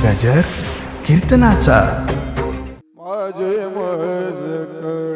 गजर कीर्तनाचा। माझे मजकळ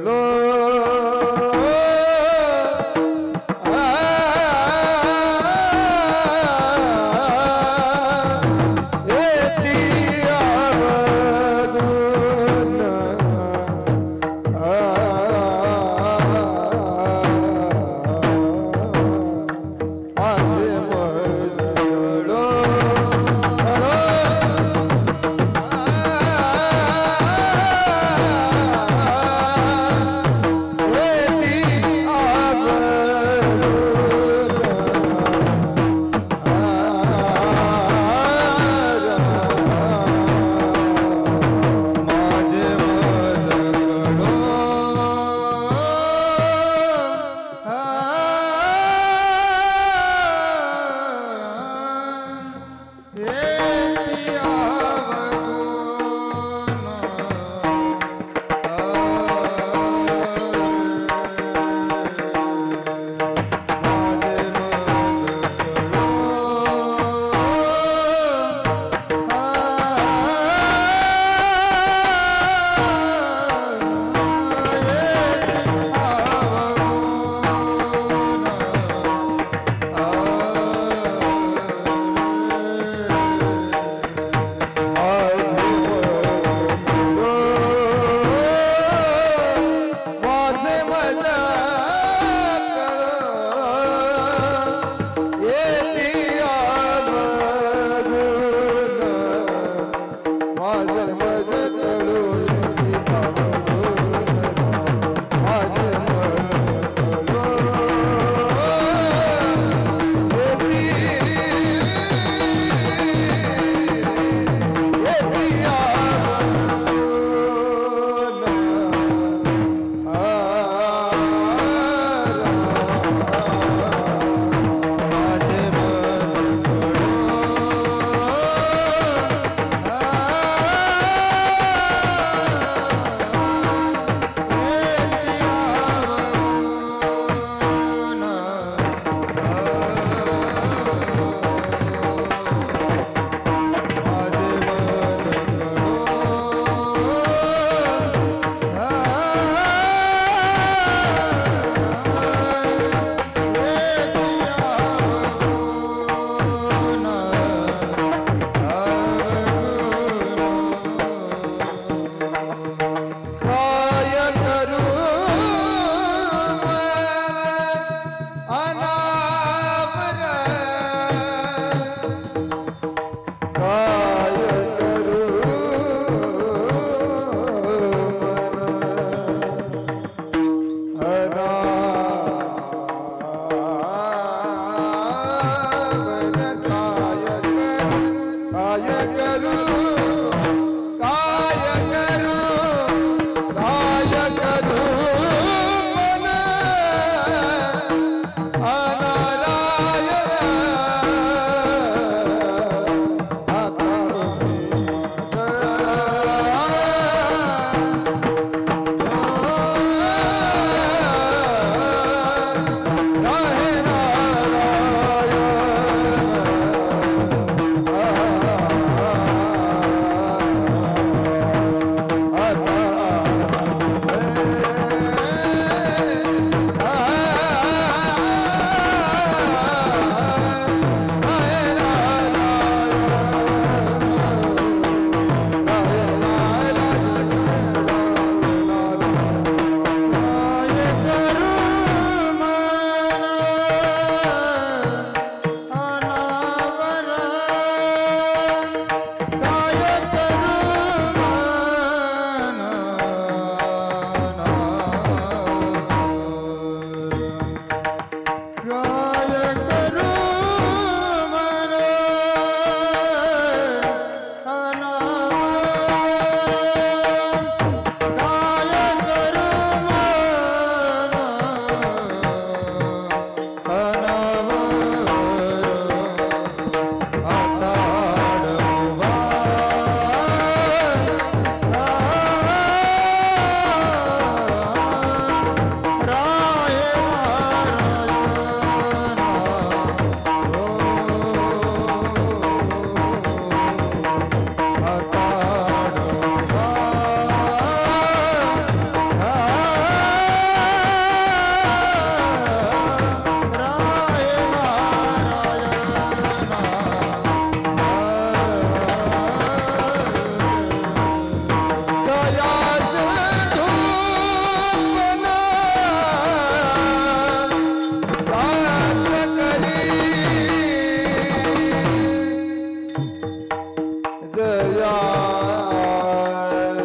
दया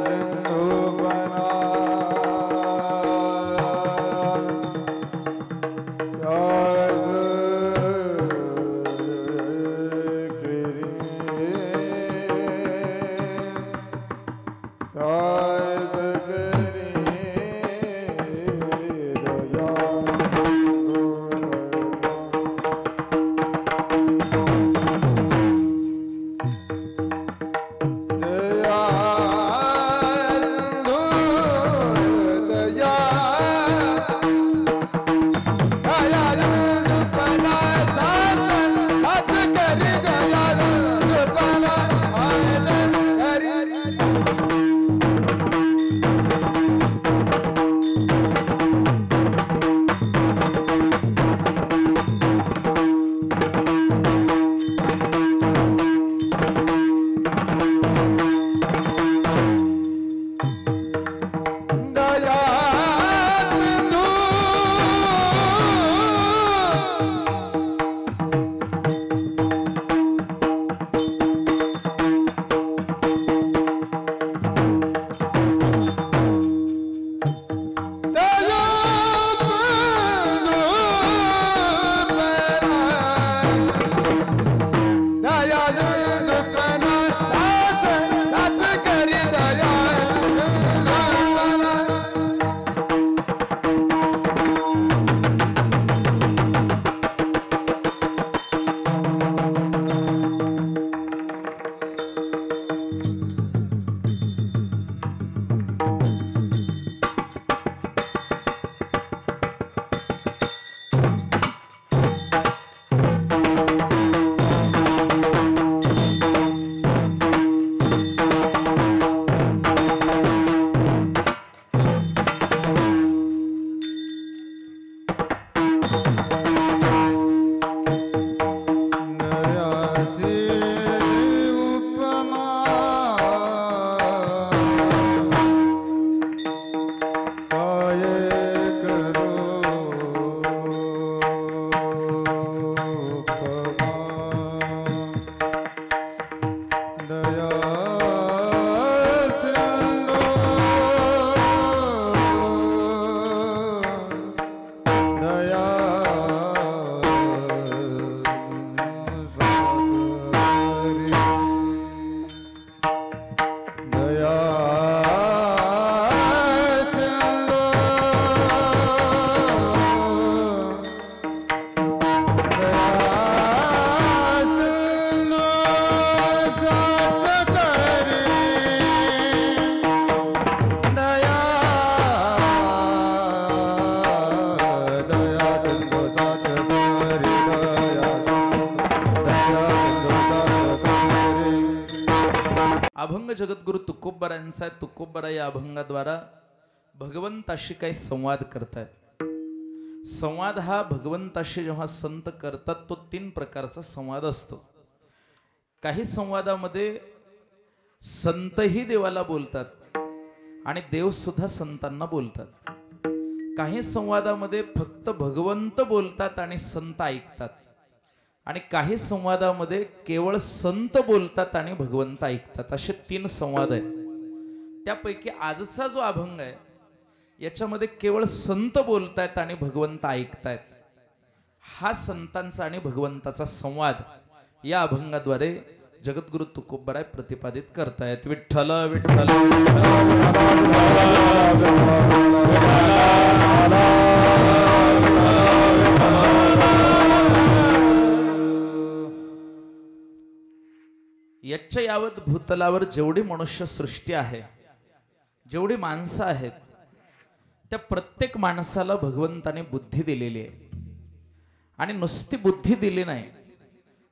सिंधू बना साज गिरी साज गिरी दया सिंधू अभंग जगद्गुरु तुकोबरायांचा तुकोबरा या अभंगाद्वारा भगवंताशी काही संवाद करतायत। संवाद हा भगवंताशी जेव्हा संत करतात तो तीन प्रकारचा संवाद असतो। काही संवादामध्ये संतही देवाला बोलतात आणि देव सुद्धा संतांना बोलतात। काही संवादामध्ये फक्त भगवंत बोलतात आणि संत ऐकतात आणि काही संवादामध्ये केवळ संत बोलतात आणि भगवंत ऐकतात। असे तीन संवाद आहेत। त्यापैकी आजचा जो अभंग आहे याच्यामध्ये केवळ संत बोलतायत आणि भगवंत ऐकतायत। हा संतांचा आणि भगवंताचा संवाद या अभंगाद्वारे जगद्गुरु तुकोबराय प्रतिपादित करतायत। विठ्ठल विठ्ठल यच्च यावत भूतलावर जेवढी मनुष्य सृष्टी आहे, जेवढी माणसं आहेत, त्या प्रत्येक माणसाला भगवंताने बुद्धी दिलेली आहे। आणि नुसती बुद्धी दिली नाही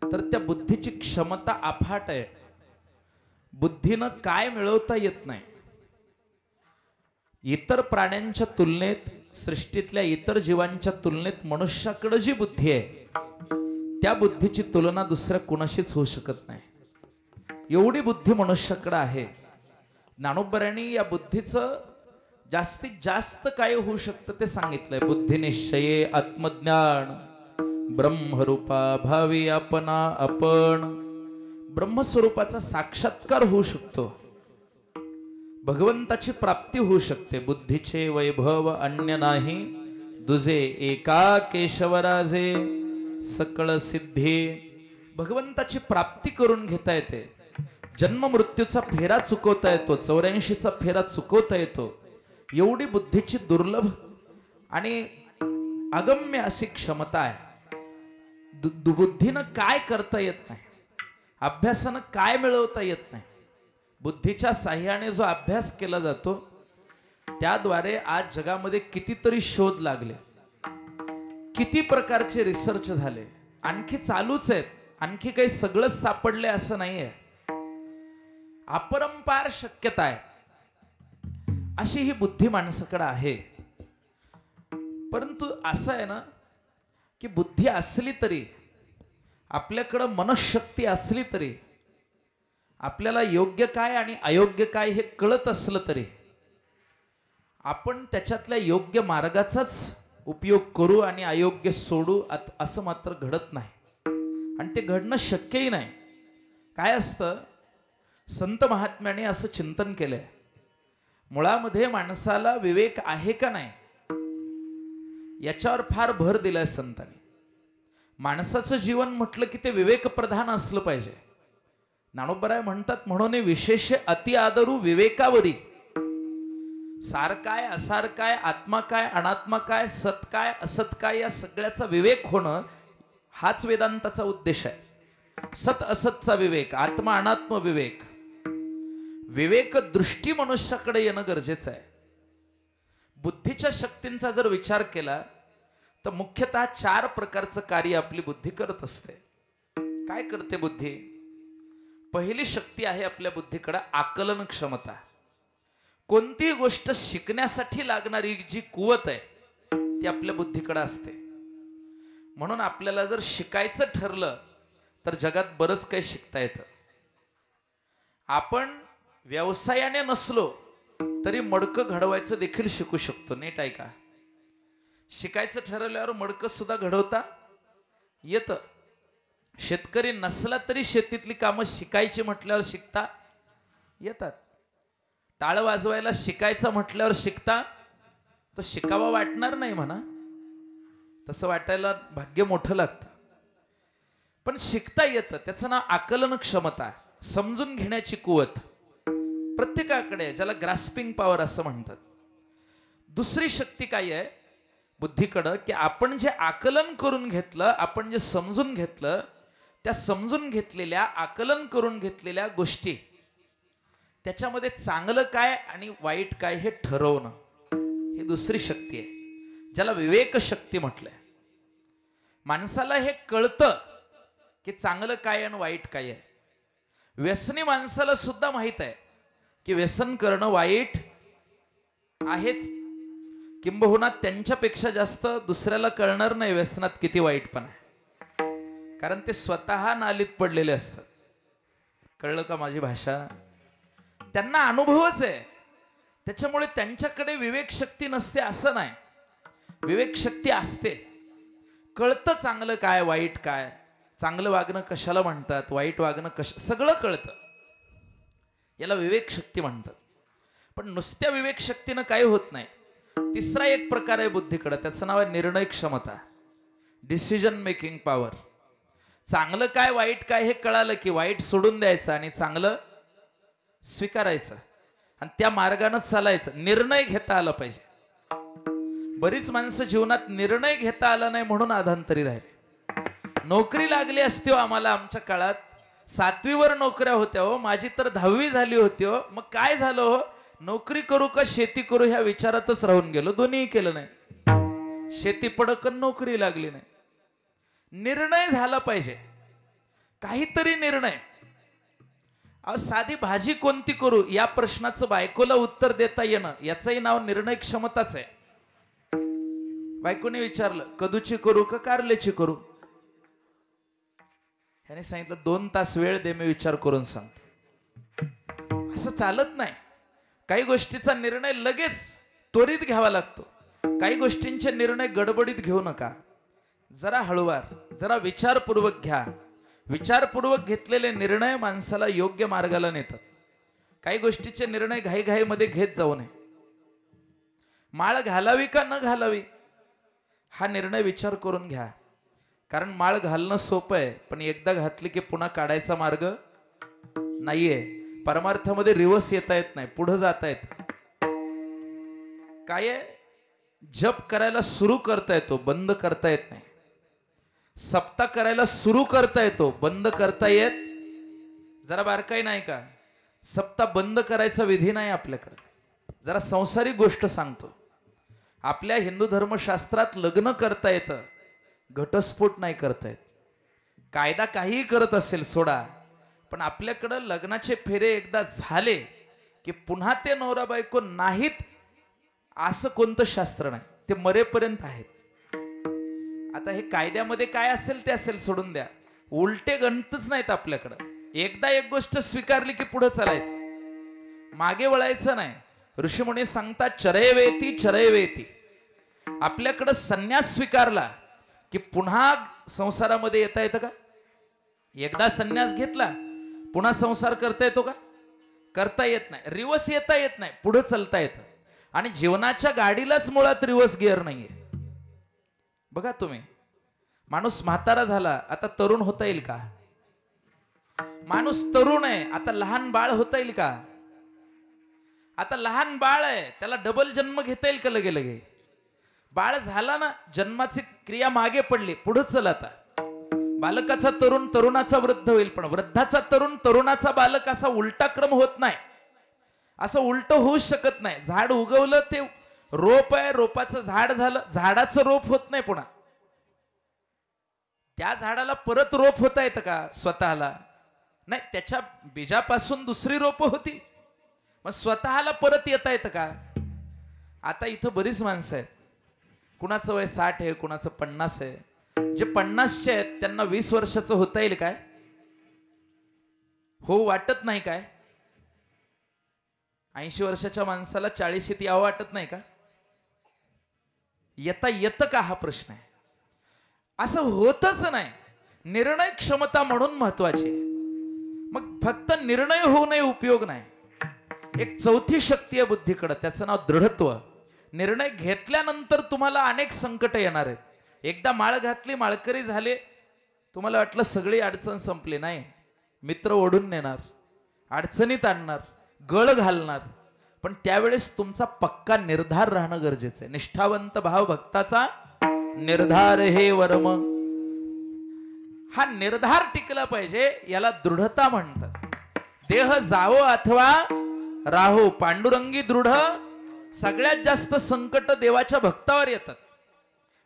तर त्या बुद्धीची क्षमता अफाट आहे। बुद्धीनं काय मिळवता येत नाही। इतर प्राण्यांच्या तुलनेत, सृष्टीतल्या इतर जीवांच्या तुलनेत मनुष्याकडे जी बुद्धी आहे त्या बुद्धीची तुलना दुसऱ्या कुणाशीच होऊ शकत नाही। एवढी बुद्धी मनुष्याकडे आहे। ज्ञानोबरायांनी या बुद्धीचं जास्तीत जास्त काय होऊ शकतं ते सांगितलंय। बुद्धिनिश्चये आत्मज्ञान ब्रह्मरूपा भावी आपणा आपण ब्रह्मस्वरूपाचा साक्षात्कार होऊ शकतो, भगवंताची प्राप्ती होऊ शकते. बुद्धीचे वैभव अन्य नाही, दुजे एका केशवराजे सकळ सिद्धी. भगवंताची प्राप्ती करून घेता येते. जन्म मृत्यूचा फेरा चुकवता येतो, 84चा फेरा चुकवता येतो. एवढी बुद्धीची दुर्लभ आणि अगम्य अशी क्षमता आहे. बुद्धीनं काय करता येत नाही, अभ्यासानं काय मिळवता येत नाही. बुद्धीच्या साह्याने जो अभ्यास केला जातो त्याद्वारे आज जगामध्ये कितीतरी शोध लागले, किती प्रकारचे रिसर्च झाले, आणखी चालूच आहेत. आणखी काही सगळंच सापडले असं नाहीये. अपरंपार शक्यता आहे अशी ही बुद्धी माणसाकडे आहे. परंतु असं आहे ना की बुद्धी असली तरी, आपल्याकडं मनशक्ती असली तरी, आपल्याला योग्य काय आणि अयोग्य काय हे कळत असलं तरी आपण त्याच्यातल्या योग्य मार्गाचाच उपयोग करू आणि अयोग्य सोडू असं मात्र घडत नाही. आणि ते घडणं शक्यही नाही. काय असतं, संत महात्म्याने असं चिंतन केलंय, मुळामध्ये माणसाला विवेक आहे का नाही याच्यावर फार भर दिलाय संतांनी. माणसाचं जीवन म्हटलं की ते विवेक प्रधान असलं पाहिजे. ज्ञानोबराय म्हणतात, म्हणून विशेष अति आदरू विवेकावरी. सार काय असार काय, आत्मा काय अनात्मा काय, सत काय असत काय, या सगळ्याचा विवेक होणं हाच वेदांताचा उद्देश आहे. सत असतचा विवेक, आत्मा अनात्म विवेक, विवेक दृष्टी मनुष्याकडे येणं गरजेचं आहे. बुद्धीच्या शक्तींचा जर विचार केला तर मुख्यतः 4 प्रकारचं कार्य आपली बुद्धी करत असते. काय करते बुद्धी? पहिली शक्ती आहे आपल्या बुद्धीकडे आकलन क्षमता. कोणतीही गोष्ट शिकण्यासाठी लागणारी जी कुवत आहे ती आपल्या बुद्धीकडे असते. म्हणून आपल्याला जर शिकायचं ठरलं तर जगात बरंच काही शिकता येतं. आपण व्यवसायाने नसलो तरी मडकं घडवायचं देखील शिकू शकतो. नीट ऐका, शिकायचं ठरवल्यावर मडकं सुद्धा घडवता येतं. शेतकरी नसला तरी शेतीतली कामं शिकायची म्हटल्यावर शिकता येतात. टाळ वाजवायला शिकायचं म्हटल्यावर शिकता, तो शिकावा वाटणार नाही म्हणा, तसं वाटायला भाग्य मोठं लागतं, पण शिकता येतं. त्याचं नाव आकलन क्षमता, समजून घेण्याची कुवत प्रत्येकाकडे आहे, ज्याला ग्रास्पिंग पॉवर असं म्हणतात. दुसरी शक्ती काय आहे बुद्धीकडं, की आपण जे आकलन करून घेतलं, आपण जे समजून घेतलं, त्या समजून घेतलेल्या, आकलन करून घेतलेल्या गोष्टी, त्याच्यामध्ये चांगलं काय आणि वाईट काय हे ठरवणं, ही दुसरी शक्ती आहे, ज्याला विवेक शक्ती म्हटलंय. माणसाला हे कळतं की चांगलं काय आणि वाईट काय आहे. व्यसनी माणसाला सुद्धा माहित आहे की व्यसन करणं वाईट आहेच, किंबहुना त्यांच्यापेक्षा जास्त दुसऱ्याला कळणार नाही व्यसनात किती वाईटपण आहे, कारण ते स्वतः नालीत पडलेले असतात. कळलं का माझी भाषा? त्यांना अनुभवच आहे, त्याच्यामुळे त्यांच्याकडे विवेक शक्ती नसते असं नाही, विवेक शक्ती असते. कळतं चांगलं काय वाईट काय, चांगलं वागणं कशाला म्हणतात, वाईट वागणं सगळं कळतं. याला विवेक शक्ती म्हणतात. पण नुसत्या विवेक शक्तीनं काही होत नाही. तिसरा एक प्रकार आहे बुद्धीकडे, त्याचं नाव आहे निर्णय क्षमता, डिसिजन मेकिंग पॉवर. चांगलं काय वाईट काय हे कळालं की वाईट सोडून द्यायचं आणि चांगलं स्वीकारायचं आणि त्या मार्गानं चालायचं. निर्णय घेता आला पाहिजे. बरीच माणसं जीवनात निर्णय घेता आला नाही म्हणून अधांतरी राहिले. नोकरी लागली असती हो आम्हाला, आमच्या काळात 7वीवर नोकऱ्या होत्या हो, माझी तर 10वी झाली होती हो. मग काय झालं हो, नोकरी करू का शेती करू ह्या विचारातच राहून गेलो, दोन्हीही केलं नाही. शेती पडक नोकरी लागली नाही. निर्णय झाला पाहिजे, काहीतरी निर्णय. साधी भाजी कोणती करू या प्रश्नाचं बायकोला उत्तर देता येणं, याचंही नाव निर्णय क्षमताच आहे. बायकोने विचारलं कदूची करू का कारल्याची करू, ह्याने सांगितलं 2 तास वेळ दे, मी विचार करून सांगतो. असं चालत नाही. काही गोष्टीचा निर्णय लगेच त्वरित घ्यावा लागतो. काही गोष्टींचे निर्णय गडबडीत घेऊ नका, जरा हळूवार, जरा विचारपूर्वक घ्या. विचारपूर्वक घेतलेले निर्णय माणसाला योग्य मार्गाला नेतात. काही गोष्टीचे निर्णय घाईघाईमध्ये घेत जाऊ नये. माळ घालावी का न घालावी हा निर्णय विचार करून घ्या. कारण माळ घालणं सोपं आहे, पण एकदा घातली की पुन्हा काढायचा मार्ग नाहीये. परमार्थामध्ये रिवर्स येता येत नाही, पुढे जाता येत. काय आहे, जप करायला सुरू करता येतो, बंद करता येत नाही. सप्ताह करायला सुरू करता येतो, बंद करता येत. जरा बारकाई नाही का, सप्ताह बंद करायचा विधी नाही आपल्याकडे. जरा संसारिक गोष्ट सांगतो. आपल्या हिंदू धर्मशास्त्रात लग्न करता येतं, घटस्फोट नाही करता येत. कायदा काहीही करत असेल सोडा, पण आपल्याकडं लग्नाचे फेरे एकदा झाले की पुन्हा ते नवरा बायको नाहीत असं कोणतं शास्त्र नाही. ते मरेपर्यंत आहेत. आता हे कायद्यामध्ये काय असेल ते असेल, सोडून द्या. उलटे गणतच नाहीत आपल्याकडं. एकदा एक गोष्ट स्वीकारली की पुढे चालायचं, मागे वळायचं नाही. ऋषीमुनी सांगतात चरयवेती चरयवेती. आपल्याकडं संन्यास स्वीकारला की पुन्हा संसारामध्ये येता येतं का? एकदा संन्यास घेतला पुन्हा संसार करता येतो का? करता येत नाही. रिवर्स येता येत नाही, पुढे चालता येतं. आणि जीवनाच्या गाडीलाच मुळात रिवर्स गिअर नाहीये. बघा तुम्ही, माणूस म्हातारा झाला, आता तरुण होता येईल का? माणूस तरुण आहे, आता लहान बाळ होता येईल का? आता लहान बाळ आहे, त्याला डबल जन्म घेता येईल का लगे लगे? बाळ झाला ना, जन्माची क्रिया मागे पडली, पुढे चल. आता बालकाचा तरुण, तरुणाचा वृद्ध होईल, पण वृद्धाचा तरुण, तरुणाचा बालक असा उलटा क्रम होत नाही. असं उलट होऊ शकत नाही. झाड उगवलं ते रोप आहे, रोपाचं झाड झालं, झाडाचं रोप होत नाही. पुन्हा त्या झाडाला परत रोप होता येतं का? स्वतःला नाही. त्याच्या बीजापासून दुसरी रोप होतील, मग स्वतःला परत येता येतं का? आता इथं बरीच माणसं आहेत, कुणाचं वय 60 आहे, कुणाचं 50 आहे. जे 50चे आहेत त्यांना 20 वर्षाचं होता येईल काय? हो वाटत नाही काय? 80 वर्षाच्या माणसाला 40शीत यावं वाटत नाही का? येता येतं का हा प्रश्न आहे. असं होतच नाही. निर्णय क्षमता म्हणून महत्वाची आहे. मग फक्त निर्णय होऊनही उपयोग नाही. एक चौथी शक्ती आहे बुद्धीकडे, त्याचं नाव दृढत्व. निर्णय घेतल्यानंतर तुम्हाला अनेक संकट येणार आहेत. एकदा माळ घातली, माळकरी झाले, तुम्हाला वाटलं सगळी अडचण संपली. नाही, मित्र ओढून नेणार, अडचणीत आणणार, गळ घालणार. पण त्यावेळेस तुमचा पक्का निर्धार राहणं गरजेचं आहे. निष्ठावंत भाव भक्ताचा निर्धार हे वर्म. हा निर्धार टिकला पाहिजे, याला दृढता म्हणतात. देह जावो अथवा राहो, पांडुरंगी दृढ. सगळ्यात जास्त संकट देवाच्या भक्तावर येतात.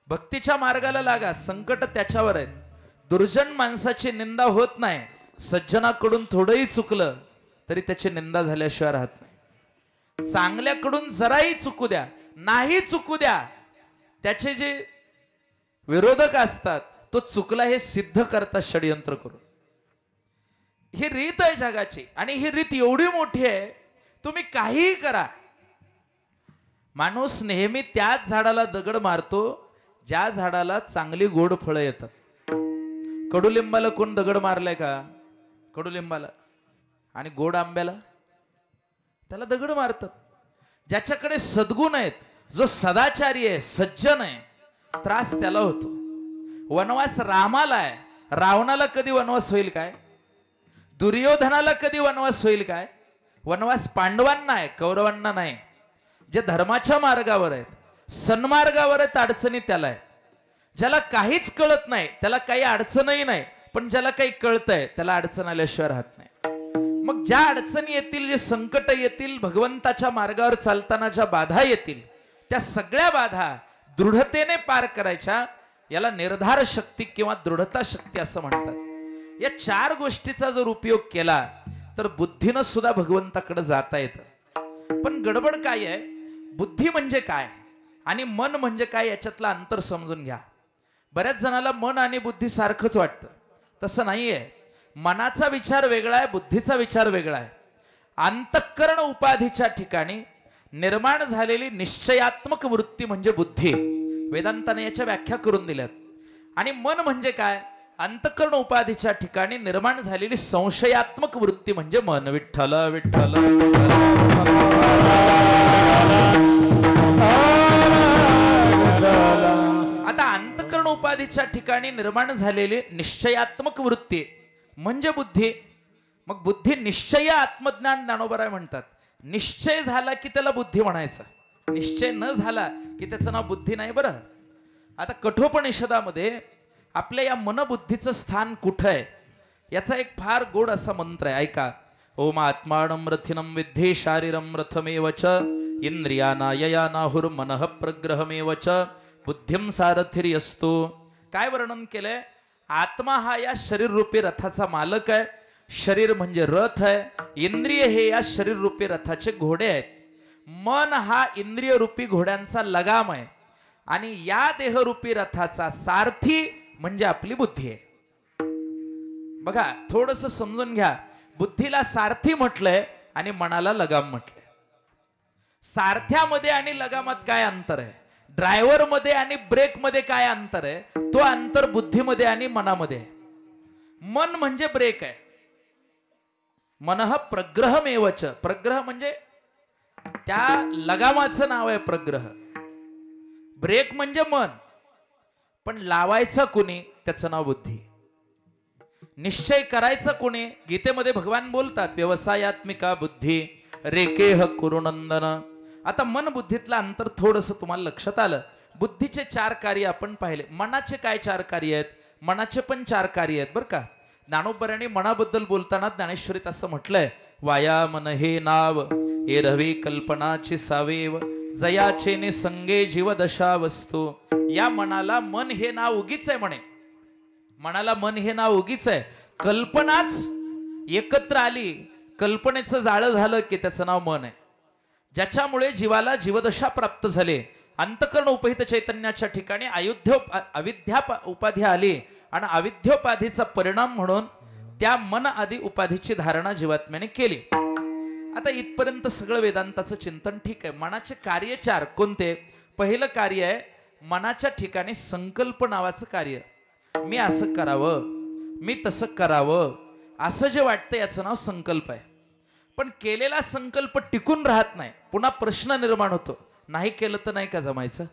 भक्तीच्या मार्गाला लागा, संकट त्याच्यावर आहेत. दुर्जन माणसाची निंदा होत नाही. सज्जनाकडून थोडंही चुकलं तरी त्याची निंदा झाल्याशिवाय राहत नाही. चांगल्याकडून जराही चुकू द्या, नाही चुकू द्या, त्याचे जे विरोधक असतात तो चुकला हे सिद्ध करतात षडयंत्र करून. ही रीत आहे जगाची, आणि ही रीत एवढी मोठी आहे, तुम्ही काहीही करा. माणूस नेहमी त्याच झाडाला दगड मारतो ज्या झाडाला चांगली गोड फळं येतात. कडुलिंबाला कोण दगड मारलाय का? कडुलिंबाला. आणि गोड आंब्याला त्याला दगड मारतात. ज्याच्याकडे सद्गुण आहेत, जो सदाचारी आहे, सज्जन आहे, त्रास त्याला होतो. वनवास रामाला आहे, रावणाला कधी वनवास होईल काय? दुर्योधनाला कधी वनवास होईल काय? वनवास पांडवांना आहे, कौरवांना नाही. जे धर्माच्या मार्गावर आहेत, सन्मार्गावर आहेत, अडचणी त्याला आहेत. ज्याला काहीच कळत नाही त्याला काही अडचणही नाही, पण ज्याला काही कळतंय त्याला अडचण आल्याशिवाय राहत नाही. मग ज्या अडचणी येतील, जे संकट येतील, भगवंताच्या मार्गावर चालताना ज्या बाधा येतील, त्या सगळ्या बाधा दृढतेने पार करायच्या. याला निर्धार शक्ती किंवा दृढता शक्ती असं म्हणतात. या 4 गोष्टीचा जर उपयोग केला तर बुद्धीनं सुद्धा भगवंताकडे जाता येतं. पण गडबड काय आहे, बुद्धी म्हणजे काय आणि मन म्हणजे काय याच्यातलं अंतर समजून घ्या. बऱ्याच जणाला मन आणि बुद्धी सारखंच वाटतं. तसं नाहीये. मनाचा विचार वेगळा आहे, बुद्धीचा विचार वेगळा आहे. अंतःकरण उपाधीच्या ठिकाणी निर्माण झालेली निश्चयात्मक वृत्ती म्हणजे बुद्धी. वेदांताने याच्या व्याख्या करून दिल्यात. आणि मन म्हणजे काय? अंतःकरण उपाधीच्या ठिकाणी निर्माण झालेली संशयात्मक वृत्ती म्हणजे मन. विठ्ठल विठ्ठल आता अंतःकरण उपाधीच्या ठिकाणी निर्माण झालेली निश्चयात्मक वृत्ती म्हणजे बुद्धी. मग बुद्धी निश्चय आत्मज्ञान ज्ञानोबराय म्हणतात. निश्चय झाला की त्याला बुद्धी म्हणायचा, निश्चय न झाला की त्याचं नाव बुद्धी नाही. बरं, आता कठोपनिषदामध्ये आपल्या या मनबुद्धीचं स्थान कुठं आहे याचा एक फार गोड असा मंत्र आहे, ऐका. ओम आत्मानं रथिनं विद्धि शारीरं रथमेव च इंद्रियाना ययानाहुर मनः प्रग्रहमेव च बुद्धिं सारथिर्यस्तु. काय वर्णन केलंय? आत्मा हा या शरीर रूपी रथाचा मालक आहे. शरीर म्हणजे रथ आहे, इंद्रिय हे या शरीर रूपी रथाचे घोडे आहेत, मन हा इंद्रिय रूपी घोड्यांचा लगाम आहे आणि या देहरूपी रथाचा सारथी म्हणजे आपली बुद्धी आहे. बघा, थोडंसं समजून घ्या. बुद्धीला सारथी म्हटलंय आणि मनाला लगाम म्हटलंय. सारथ्यामध्ये आणि लगामात काय अंतर आहे? ड्रायव्हर मध्ये आणि ब्रेक मध्ये काय अंतर आहे? तो अंतर बुद्धीमध्ये आणि मनामध्ये आहे. मन म्हणजे ब्रेक आहे. मनः प्रग्रहमेवच. प्रग्रह म्हणजे त्या लगामाचं नाव आहे प्रग्रह. ब्रेक म्हणजे मन, पण लावायचं कोणी? त्याचं नाव बुद्धी. निश्चय करायचं कोणी? गीतेमध्ये भगवान बोलतात व्यवसायात्मिका बुद्धी रेकेह कुरुनंदन. आता मन बुद्धीतलं अंतर थोडंसं तुम्हाला लक्षात आलं. बुद्धीचे 4 कार्य आपण पाहिले. मनाचे काय 4 कार्य आहेत? मनाचे पण 4 कार्य आहेत बरं का. ज्ञानोबरांनी मनाबद्दल बोलताना ज्ञानेश्वरीत असं म्हटलंय, वाया मन हे नाव एरवी कल्पनाची सावेव जयाचे निसंगे जीव दशा वस्तू. या मनाला मन हे नाव उगीच आहे म्हणे. मनाला मन हे नाव उगीच आहे. कल्पनाच एकत्र आली, कल्पनेचं जाळं झालं की त्याचं नाव मन आहे, ज्याच्यामुळे जीवाला जीवदशा प्राप्त झाली. अंतःकरण उपहित चैतन्याच्या ठिकाणी अविद्या उपाधी आली आणि अविद्योपाधीचा परिणाम म्हणून त्या मन आदी उपाधीची धारणा जीवात्म्याने केली. आता इथपर्यंत सगळं वेदांताचं चिंतन ठीक आहे. मनाचे कार्य 4 कोणते? पहिलं कार्य आहे मनाच्या ठिकाणी संकल्प नावाचं कार्य. मी असं करावं, मी तसं करावं, असं जे वाटतं याचं नाव संकल्प आहे. पण केलेला संकल्प टिकून राहत नाही, पुन्हा प्रश्न निर्माण होतो, नाही केलं तर नाही का जमायचं?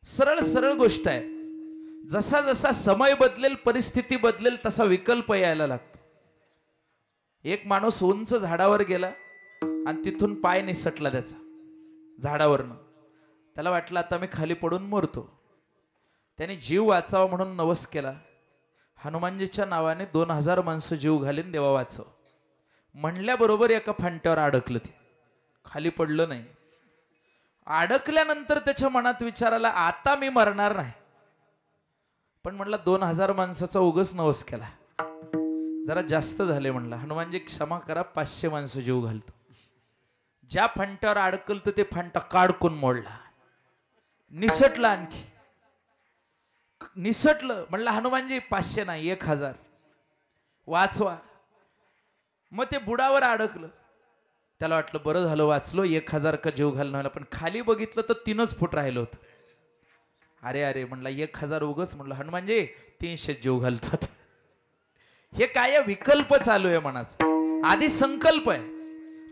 सरळ सरळ गोष्ट आहे. जसा जसा समय बदलेल, परिस्थिती बदलेल, तसा विकल्प यायला लागतो. एक माणूस उंच झाडावर गेला आणि तिथून पाय निसटला त्याचा झाडावरनं. त्याला वाटलं आता मी खाली पडून मरतो. त्याने जीव वाचावा म्हणून नवस केला. हनुमानजीच्या नावाने 2000 माणसं जीव घालीन देवा वाचव म्हणल्याबरोबर एका फांट्यावर अडकलं. ते खाली पडलं नाही. अडकल्यानंतर त्याच्या मनात विचार आला, आता मी मरणार नाही, पण म्हणला 2000 माणसाचा उगच नवस केला, जरा जास्त झाले. म्हणला हनुमानजी क्षमा करा, 500 माणसं जीव घालतो. ज्या फांट्यावर अडकल तर ते फांटा काढकून मोडला, निसटलं, आणखी निसटलं. म्हणला हनुमानजी 500 नाही 1000 वाचवा. मग ते बुडावर अडकलं. त्याला वाटलं बरं झालं वाचलो, 1000 का जीव घालणं. पण खाली बघितलं तर 3च फूट राहिलं होतं. अरे अरे म्हणला 1000 उगच. म्हणलं हनुमानजी 300 जीव घालतात. हे काय विकल्प चालू आहे मनाचा. आधी संकल्प आहे.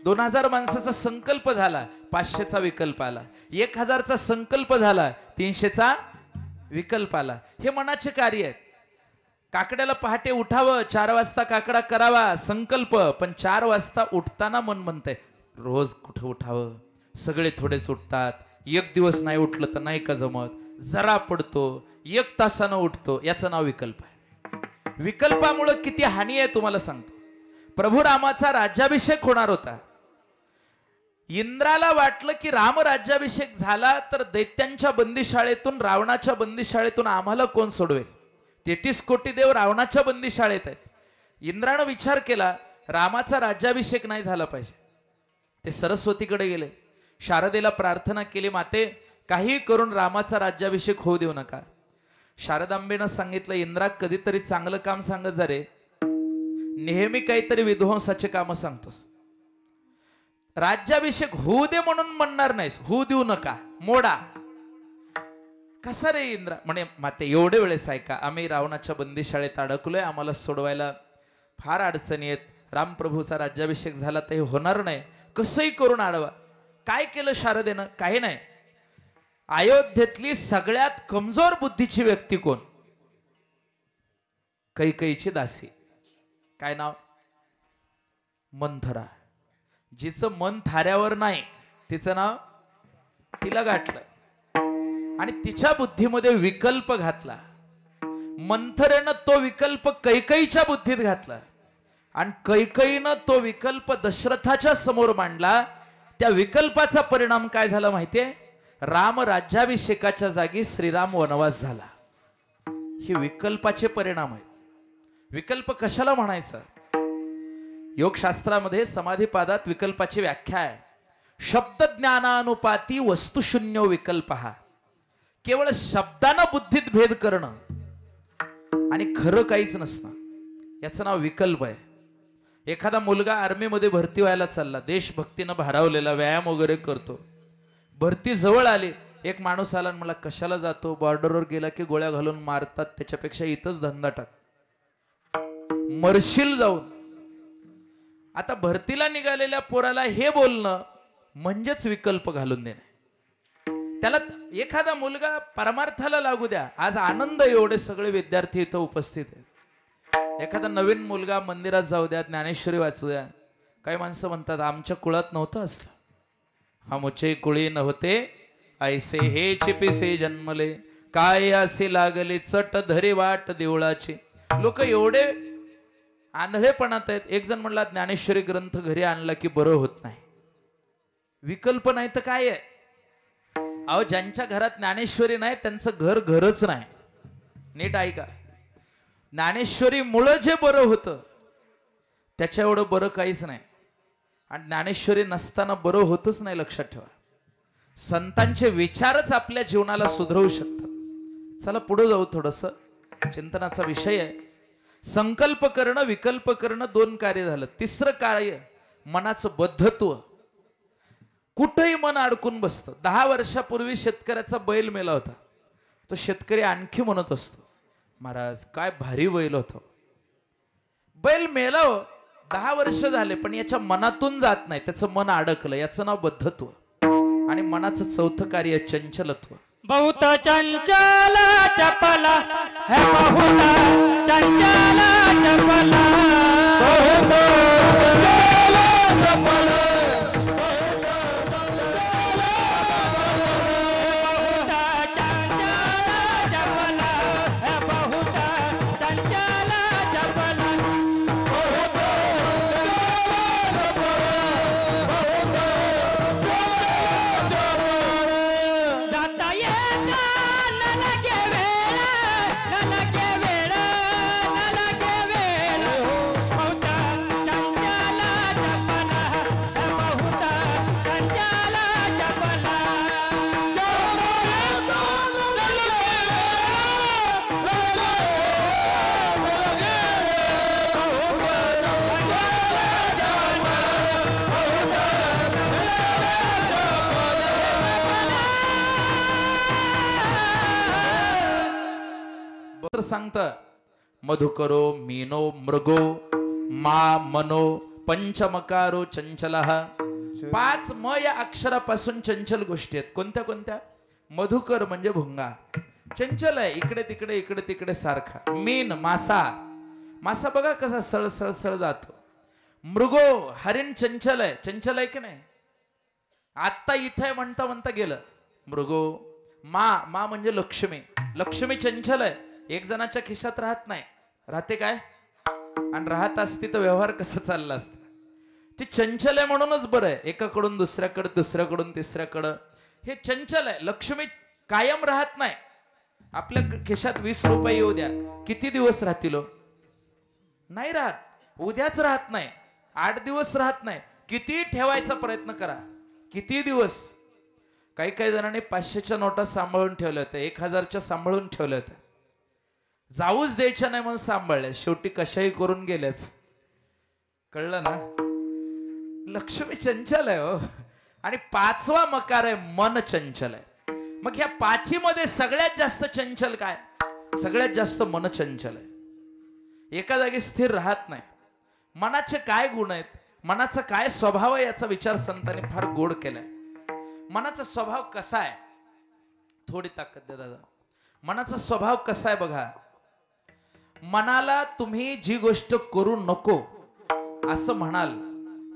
2000 माणसाचा संकल्प झाला, 500चा विकल्प आला. 1000चा संकल्प झाला, 300चा विकल्प आला. हे मनाचे कार्य आहेत. काकड्याला पहाटे उठावं, 4 वाजता काकडा करावा, संकल्प. पण 4 वाजता उठताना मन म्हणतंय रोज कुठं उठावं, सगळे थोडेच उठतात, एक दिवस नाही उठलं तर नाही का जमत, जरा पडतो, 1 तासानं उठतो. याचं नाव विकल्प आहे. विकल्पामुळे किती हानी आहे तुम्हाला सांगतो. प्रभू रामाचा राज्याभिषेक होणार होता. इंद्राला वाटलं की राम राज्याभिषेक झाला तर दैत्यांच्या बंदिशाळेतून, रावणाच्या बंदिशाळेतून आम्हाला कोण सोडवेल? 33 कोटी देव रावणाच्या बंदिशाळेत आहेत. इंद्रानं विचार केला रामाचा राज्याभिषेक नाही झाला पाहिजे. ते सरस्वतीकडे गेले, शारदेला प्रार्थना केली, माते काही करून रामाचा राज्याभिषेक होऊ देऊ नका. शारदांबेनं सांगितलं, इंद्रा कधीतरी चांगलं काम सांगत जा रे, नेहमी काहीतरी विध्वंसाचे काम सांगतोस. राज्याभिषेक होऊ दे म्हणून म्हणणार नाहीस, होऊ देऊ नका, मोडा. कसा रे इंद्रा म्हणे माते एवढे वेळेस ऐका आम्ही रावणाच्या बंदीशाळेत अडकलोय आम्हाला सोडवायला फार अडचणी आहेत रामप्रभूचा राज्याभिषेक झाला तर हे होणार नाही कसंही करून अडवा काय केलं शारदेनं काही नाही अयोध्येतली सगळ्यात कमजोर बुद्धीची व्यक्ती कोण कैकेयीची दासी काय नाव मंथरा जिचं मन थाऱ्यावर नाही तिचं नाव तिला गाठलं आणि तिच्या बुद्धीमध्ये विकल्प घातला मंथरेनं तो विकल्प कैकेयीच्या बुद्धीत घातला आणि कैकेयीनं तो विकल्प दशरथाच्या समोर मांडला त्या विकल्पाचा परिणाम काय झाला माहितीये राम राज्याभिषेकाच्या जागी श्रीराम वनवास झाला हे विकल्पाचे परिणाम आहेत विकल्प कशाला म्हणायचं योगशास्त्रामध्ये समाधीपादात विकल्पाची व्याख्या आहे शब्द ज्ञानानुपाती वस्तुशून्य विकल्प हा केवळ शब्दानं बुद्धीत भेद करणं आणि खरं काहीच नसणं याचं नाव विकल्प आहे एखादा मुलगा आर्मीमध्ये भरती व्हायला चालला देशभक्तीनं भारावलेला व्यायाम वगैरे करतो भरती जवळ आली एक माणूस आला आणि मला कशाला जातो बॉर्डरवर गेला की गोळ्या घालून मारतात त्याच्यापेक्षा इथंच धंदा टाक मरशील जाऊन आता भरतीला निघालेल्या पोराला हे बोलणं म्हणजेच विकल्प घालून देणे त्याला एखादा मुलगा परमार्थाला लागू द्या आज आनंद एवढे सगळे विद्यार्थी इथं उपस्थित आहेत एखादा नवीन मुलगा मंदिरात जाऊ द्या ज्ञानेश्वरी वाचू द्या काही माणसं म्हणतात आमच्या कुळात नव्हतं असलं आमुचे कुळी नव्हते ऐसे हे चिपिसे जन्मले काय असे लागले चट धरे वाट देवळाची लोक एवढे आंधळेपणात आहेत एक जण म्हणला ज्ञानेश्वरी ग्रंथ घरी आणला की बरं होत नाही विकल्प नाही तर काय आहे अहो ज्यांच्या घरात ज्ञानेश्वरी नाही त्यांचं घर घरच नाही नीट ऐका ज्ञानेश्वरी मुळे जे बरं होतं त्याच्या एवढं बरं काहीच नाही आणि ज्ञानेश्वरी नसताना बरं होतच नाही लक्षात ठेवा संतांचे विचारच आपल्या जीवनाला सुधरवू शकतात चला पुढे जाऊ थोडस चिंतनाचा विषय आहे संकल्प करणं विकल्प करणं दोन कार्य झालं तिसरं कार्य मनाचं बद्धत्व कुठेही मन अडकून बसतं 10 वर्षापूर्वी शेतकऱ्याचा बैल मेला होता तो शेतकरी आणखी म्हणत असतो महाराज काय भारी बैल होतं बैल मेला 10 वर्ष झाले पण याच्या मनातून जात नाही त्याचं मन अडकलं याचं नाव बद्धत्व आणि मनाचं चौथं कार्य चंचलत्व बहुत चंचल चपला है बहुत चंचल चपला सांगतं मधुकरो मीनो मृगो मा मनो पंचमकारो चंचलः 5 म या अक्षरापासून चंचल गोष्टी आहेत कोणत्या कोणत्या मधुकर म्हणजे भुंगा चंचल आहे इकडे तिकडे इकडे तिकडे सारखा मीन मासा मासा बघा कसा सळ सळ सळ जातो मृगो हरिण चंचल आहे की नाही आत्ता इथे म्हणता म्हणता गेलं मृगो मा म्हणजे लक्ष्मी लक्ष्मी चंचल आहे एक जणाच्या खिशात राहत नाही राहते काय आणि राहत असती तर व्यवहार कसा चालला असता ती चंचल आहे म्हणूनच बरं आहे एकाकडून दुसऱ्याकडे दुसऱ्याकडून तिसऱ्याकडं हे चंचल आहे लक्ष्मी कायम राहत नाही आपल्या खिशात 20 रुपये येऊ द्या किती दिवस राहतील नाही राहत उद्याच राहत नाही 8 दिवस राहत नाही किती ठेवायचा प्रयत्न करा किती दिवस काही काही जणांनी 500च्या नोटा सांभाळून ठेवल्या होत्या 1000च्या सांभाळून ठेवल्या होत्या जाऊच द्यायच्या नाही म्हणून सांभाळल्या शेवटी कशाही करून गेल्याच कळलं ना लक्ष्मी चंचल आहे हो आणि 5वा मकार आहे मन चंचल आहे मग ह्या पाचीमध्ये सगळ्यात जास्त चंचल काय? सगळ्यात जास्त मन चंचल आहे, एका जागी स्थिर राहत नाही. मनाचे काय गुण आहेत, मनाचा काय स्वभाव आहे याचा विचार संतांनी फार गोड केलाय. मनाचा स्वभाव कसा आहे? थोडी ताकद द्या दादा. मनाचा स्वभाव कसा आहे बघा. मनाला तुम्ही जी गोष्ट करू नको असं म्हणाल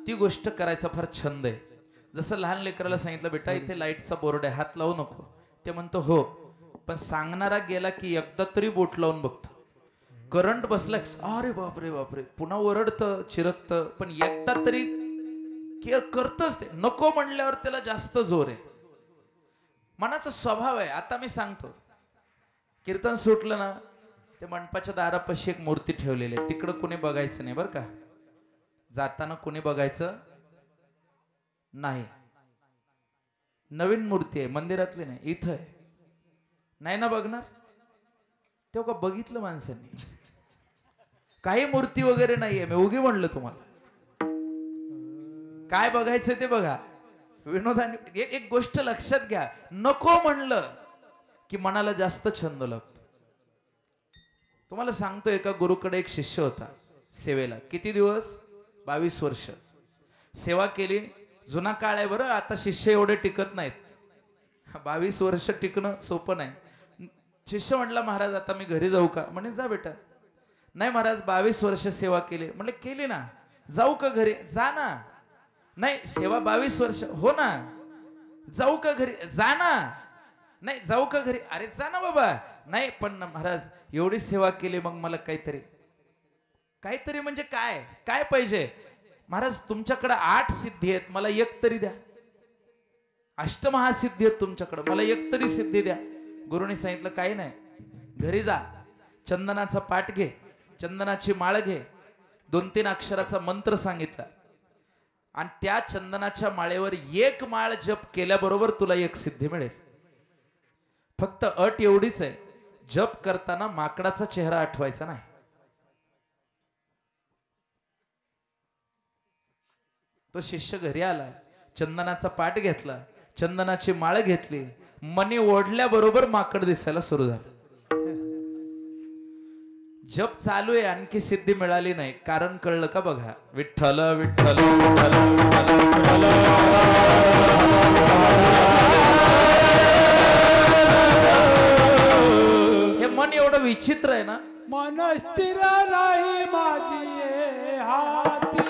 ती गोष्ट करायचा फार छंद आहे. जसं लहान लेकराला सांगितलं, बेटा इथे लाईटचा बोर्ड आहे, हात लावू नको. ते म्हणतो हो, पण सांगणारा गेला की एकदा तरी बोट लावून बघतो. करंट बसला, अरे बापरे बापरे, पुन्हा ओरडतं चिरकतं, पण एकदा तरी करतच. ते नको म्हणल्यावर त्याला जास्त जोर आहे. मनाचा स्वभाव आहे. आता मी सांगतो, कीर्तन सुटलं ना, ते मंडपाच्या दारापाशी एक मूर्ती ठेवलेली आहे, तिकडं कोणी बघायचं नाही बरं का. जाताना कोणी बघायचं नाही. नवीन मूर्ती आहे, मंदिरातली नाही, इथं आहे. नाही ना बघणार? तेव्हा का बघितलं माणसांनी? काही मूर्ती वगैरे नाहीये, मी उगी म्हणलं तुम्हाला. काय बघायचं ते बघा. विनोदाने एक गोष्ट लक्षात घ्या, नको म्हणलं की मनाला जास्त छंद लागतो. तुम्हाला सांगतो, एका गुरुकडे एक शिष्य होता सेवेला. किती दिवस? 22 वर्ष सेवा केली. जुना काळ आहे बरं, आता शिष्य एवढे टिकत नाहीत. 22 वर्ष टिकणं सोपं नाही. शिष्य म्हटला, महाराज आता मी घरी जाऊ का? म्हणे जा बेटा. नाही महाराज, 22 वर्ष सेवा केली. म्हणले केली ना, जाऊ का घरी? जा ना. नाही सेवा 22 वर्ष. हो ना. जाऊ का घरी? जा ना. नाही जाऊ का घरी? अरे जा ना बाबा. नाही पण महाराज एवढी सेवा केली, मग मला काहीतरी. काहीतरी म्हणजे काय? काय पाहिजे? महाराज तुमच्याकडे 8 सिद्धी आहेत, मला एक तरी द्या. अष्टमहासिद्धी आहेत तुमच्याकडे, मला एक तरी सिद्धी द्या. गुरुनी सांगितलं काही नाही, घरी जा, चंदनाचा पाठ घे, चंदनाची माळ घे, 2-3 अक्षराचा मंत्र सांगितला, आणि त्या चंदनाच्या माळेवर एक माळ जप केल्याबरोबर तुला एक सिद्धी मिळेल. फक्त अट एवढीच आहे, जप करताना माकडाचा चेहरा आठवायचा नाही. तो शिष्य घरी आला, चंदनाचा पाठ घेतला, चंदनाची माळ घेतली, मनी ओढल्याबरोबर माकड दिसायला सुरू झालं. जप चालू आहे, आणखी सिद्धी मिळाली नाही. कारण कळलं का बघा. विठ्ठल विठ्ठल विठ्ठल विठ्ठल. हे मन एवढं विचित्र आहे ना. मन स्थिर नाही माझी ये हाती.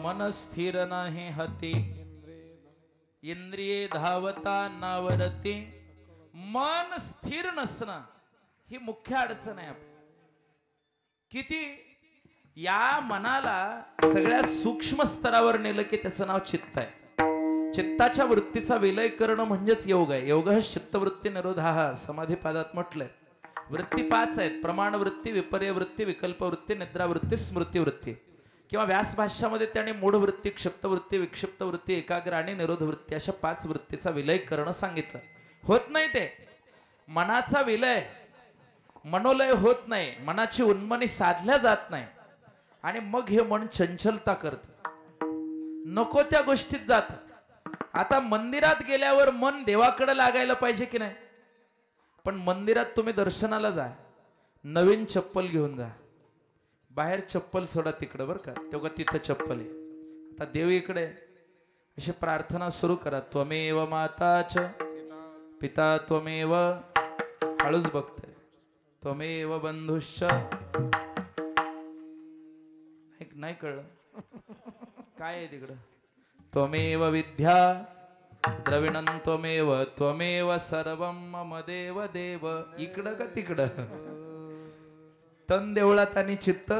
मन स्थिर नाही हती इंद्रिये धावता नावरती. मन स्थिर नसणं ही मुख्य अडचण आहे आपली. किती या मनाला सगळ्यात सूक्ष्म स्तरावर नेलं की त्याचं नाव चित्त आहे. चित्ताच्या वृत्तीचा विलय करणं म्हणजेच योग आहे. योग चित्तवृत्ती निरोधाः समाधी पादात म्हटलंय. वृत्ती 5 आहेत: प्रमाण वृत्ती, विपर्य वृत्ती, विकल्प वृत्ती, निद्रा वृत्ती, स्मृती वृत्ती. किंवा व्यास भाष्यामध्ये त्याने मूढ वृत्ती, क्षिप्त वृत्ती, विक्षिप्त वृत्ती, एकाग्र आणि निरोध वृत्ती अशा 5 वृत्तीचा विलय करणं सांगितलं. होत नाही ते मनाचा विलय, मनोलय होत नाही, मनाची उन्मनी साधल्या जात नाही आणि मग हे मन चंचलता करत नको त्या गोष्टीत जात. आता मंदिरात गेल्यावर मन देवाकडे लागायला पाहिजे की नाही? पण मंदिरात तुम्ही दर्शनाला जा, नवीन चप्पल घेऊन जा. बाहेर चप्पल सोडा तिकडं बरं का, तेव्हा तिथं चप्पल आहे. आता देव इकडे अशी प्रार्थना सुरू करा. त्वमेव माताच पिता त्वमेव, हळूच बघतोय, त्वमेव बंधुश्च, नाही कळलं काय आहे तिकडं? त्वमेव विद्या द्रविणं त्वमेव, त्वमेव सर्वं मम देव देव. इकडं का तिकडं? तन देवळात आणि चित्त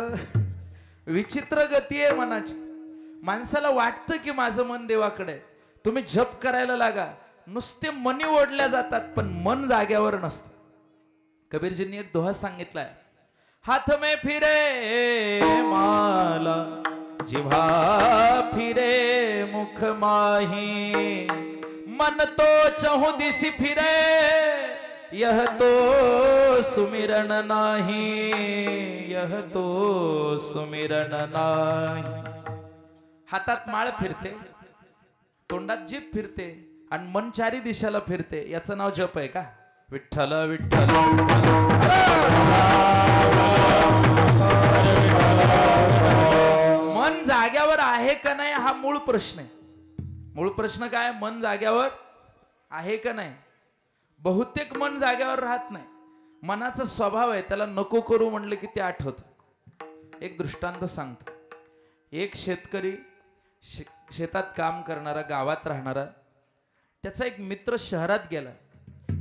विचित्र गती आहे मनाची. माणसाला वाटतं की माझं मन देवाकडे. तुम्ही जप करायला लागा, नुसते मनी ओढल्या जातात पण मन जाग्यावर नसतं. कबीरजींनी एक दोहा सांगितलाय: हाथ में फिरे माला, जिव्हा फिरे मुख माही, मन तो चहु दिसी फिरे, यह तो सुमिरन नाही, यह तो सुमिरन नाही. हातात माळ फिरते, तोंडात जीभ फिरते आणि मन 4 दिशेला फिरते. याचं नाव जप आहे का? विठ्ठल विठ्ठल. मन जाग्यावर आहे का नाही हा मूळ प्रश्न आहे. मूळ प्रश्न काय? मन जाग्यावर आहे का नाही. बहुतेक मन जाग्यावर राहत नाही. मनाचा स्वभाव आहे, त्याला नको करू म्हणलं की ते आठवत. एक दृष्टांत सांगतो. एक शेतकरी, शेतात काम करणारा, गावात राहणारा, त्याचा एक मित्र शहरात गेला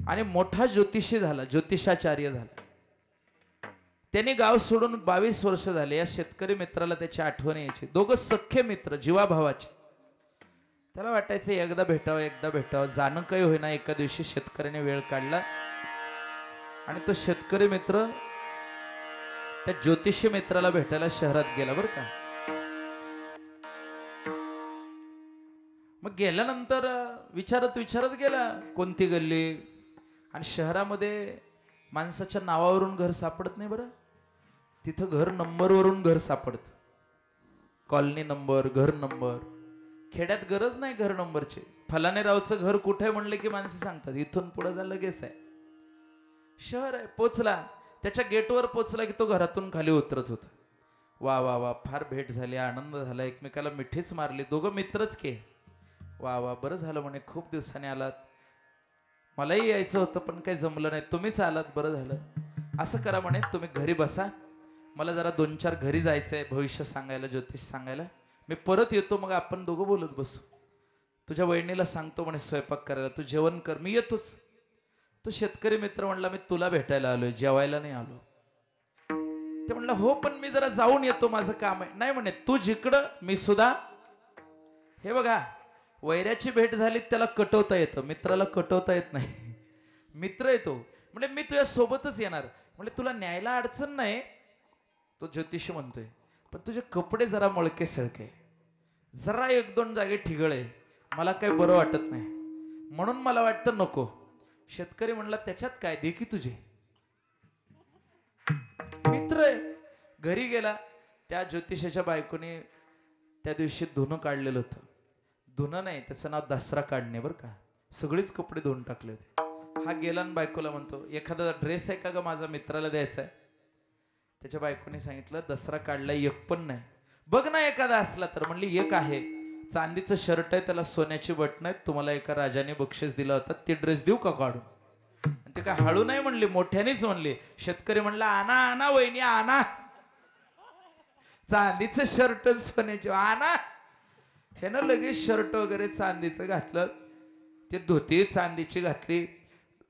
आणि मोठा ज्योतिषी झाला, ज्योतिषाचार्य झाला. त्याने गाव सोडून 22 वर्ष झाले. या शेतकरी मित्राला त्याची आठवण यायची. दोघं सख्खे मित्र, जीवाभावाचे. त्याला वाटायचं एकदा भेटावं, एकदा भेटावं. जाणं काही होईना. एका दिवशी शेतकऱ्याने वेळ काढला आणि तो शेतकरी मित्र त्या ज्योतिषी मित्राला भेटायला शहरात गेला बरं का. मग गेल्यानंतर विचारत विचारत गेला कोणती गल्ली, आणि शहरामध्ये माणसाच्या नावावरून घर सापडत नाही बरं. तिथं घर नंबरवरून घर सापडत. कॉलनी नंबर, घर नंबर. खेड्यात गरज नाही घर नंबरची. फलाने रावचं घर कुठे म्हणले की माणसं सांगतात इथून पुढे जा, लगेच आहे. शहर आहे. पोचला, त्याच्या गेटवर पोचला की तो घरातून खाली उतरत होता. वा वा वा, फार भेट झाली, आनंद झाला, एकमेकाला मिठीच मारली. दोघं मित्रच के. वा वा, बरं झालं म्हणे, खूप दिवसांनी आलात. मलाही यायचं होतं पण काही जमलं नाही, तुम्हीच आलात, बरं झालं. असं करा म्हणे, तुम्ही घरी बसा, मला जरा 2-4 घरी जायचंय, भविष्य सांगायला, ज्योतिष सांगायला. मी परत येतो, मग आपण दोघं बोलत बसू. तुझ्या वहिनीला सांगतो म्हणे स्वयंपाक करायला, तू जेवण कर, मी येतोच. तो शेतकरी मित्र म्हणला, मी तुला भेटायला आलोय, जेवायला नाही आलो. ते म्हणलं, हो पण मी जरा जाऊन येतो, माझं काम आहे. नाही म्हणे, तू जिकडं मी सुद्धा. हे बघा, वैऱ्याची भेट झाली त्याला कटवता येतं, मित्राला कटवता येत नाही. मित्र येतो म्हणजे मी तुझ्या सोबतच येणार. म्हणजे तुला न्यायला अडचण नाही, तो ज्योतिषी म्हणतोय, पण तुझे कपडे जरा मळके सळके, जरा 1-2 जागे ठिगळे, मला काही बरं वाटत नाही, म्हणून मला वाटतं नको. शेतकरी म्हणला, त्याच्यात काय, दे की तुझे. मित्र आहे. घरी गेला. त्या ज्योतिषाच्या बायकोने त्या दिवशी धुणं काढलेलं होतं. धुणं नाही, त्याचं नाव दसरा काढणे बरं का. सगळीच कपडे धुवून टाकले होते. हा गेला आणि बायकोला म्हणतो, एखादा ड्रेस आहे का ग माझा मित्राला द्यायचा आहे. त्याच्या बायकोने सांगितलं, दसरा काढलाय, एक पण नाही, बघ ना एखादा असला तर. म्हणली एक आहे, चांदीचं शर्ट आहे, त्याला सोन्याची बटन आहेत, तुम्हाला एका राजाने बक्षीस दिलं होतं, ते ड्रेस देऊ का काढून? ते काय हळू नाही म्हणली, मोठ्यानेच म्हणली. शेतकरी म्हणला आणा आणा वहिनी आणा, चांदीचं शर्ट सोन्याचे आणा. हे ना लगेच शर्ट वगैरे चांदीचं घातलं, ते धोती चांदीची घातली,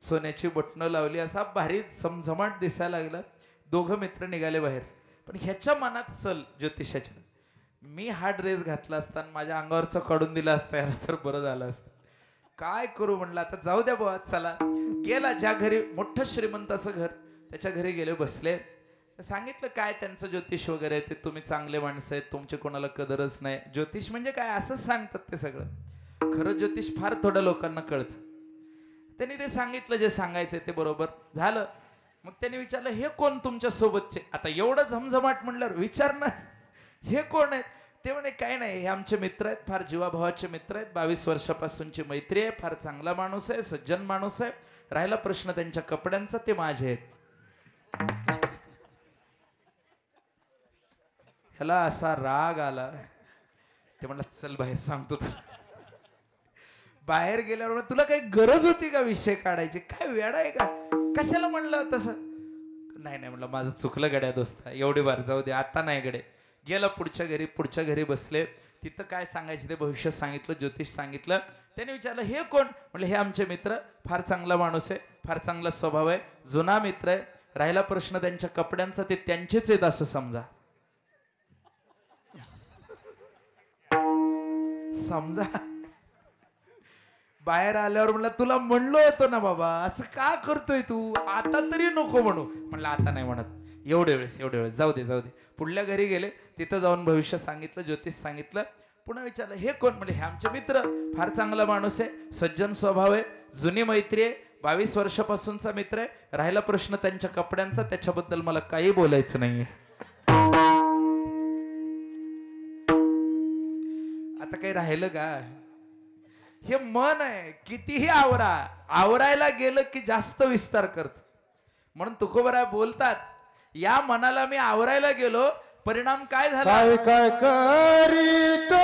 सोन्याची बटणं लावली, असा भारी झमझमाट दिसायला लागला. दोघं मित्र निघाले बाहेर. पण ह्याच्या मनात सल ज्योतिषाच्या, मी हा ड्रेस घातला असताना माझ्या अंगावरचं काढून दिला असता याला तर बरं झालं असतं. काय करू म्हणलं, आता जाऊ द्या बाबा चला. गेला ज्या घरी, मोठं श्रीमंताचं घर, त्याच्या घरी गेले, बसले. सांगितलं काय त्यांचं ज्योतिष वगैरे, ते तुम्ही चांगले माणसं आहेत, तुमचे कोणाला कदरच नाही. ज्योतिष म्हणजे काय असंच सांगतात ते सगळं. खरं ज्योतिष फार थोड्या लोकांना कळतं. त्यांनी ते सांगितलं जे सांगायचं ते बरोबर झालं. मग त्यांनी विचारलं हे कोण तुमच्या सोबतचे? आता एवढं झमझमाट म्हणल्यावर विचारणार हे कोण आहेत? ते म्हणे काय नाही, हे आमचे मित्र आहेत, फार जीवाभावाचे मित्र आहेत, 22 वर्षापासूनची मैत्री आहे, फार चांगला माणूस आहे, सज्जन माणूस आहे. राहिला प्रश्न त्यांच्या कपड्यांचा, ते माझे आहेत. ह्याला असा राग आला. ते म्हणला चल बाहेर सांगतो तुला. बाहेर गेल्यावर तुला काही गरज होती का विषय काढायची? काय वेडा आहे का? कशाला म्हणलं तसं? नाही नाही म्हणलं माझं चुकलं गड्या दोस्ता, एवढी बार जाऊ दे, आता नाही गडे. गेला पुढच्या घरी बसले. तिथं काय सांगायचं ते भविष्य सांगितलं, ज्योतिष सांगितलं. त्याने विचारलं हे कोण? म्हणलं हे आमचे मित्र, फार चांगला माणूस आहे, फार चांगला स्वभाव आहे, जुना मित्र आहे. राहिला प्रश्न त्यांच्या कपड्यांचा, ते त्यांचेच आहेत असं समजा. समजा बाहेर आल्यावर म्हणलं तुला म्हणलो होतो ना बाबा, असं का करतोय तू, आता तरी नको म्हणू. म्हणलं आता नाही म्हणत, एवढे वेळेस जाऊ दे. पुढल्या घरी गेले, तिथं जाऊन भविष्य सांगितलं, ज्योतिष सांगितलं. पुन्हा विचारलं हे कोण? म्हणजे हे आमचे मित्र, फार चांगला माणूस आहे, सज्जन स्वभाव आहे, जुनी मैत्री आहे, 22 वर्षापासूनचा मित्र आहे. राहिला प्रश्न त्यांच्या कपड्यांचा, त्याच्याबद्दल मला काही बोलायचं नाहीये. आता काही राहिलं का? हे मन आहे, कितीही आवरायला गेलं की जास्त विस्तार करत. म्हणून तुकोबराय बोलतात, या मनाला मी आवरायला गेलो, परिणाम काय झाला? काय करीतो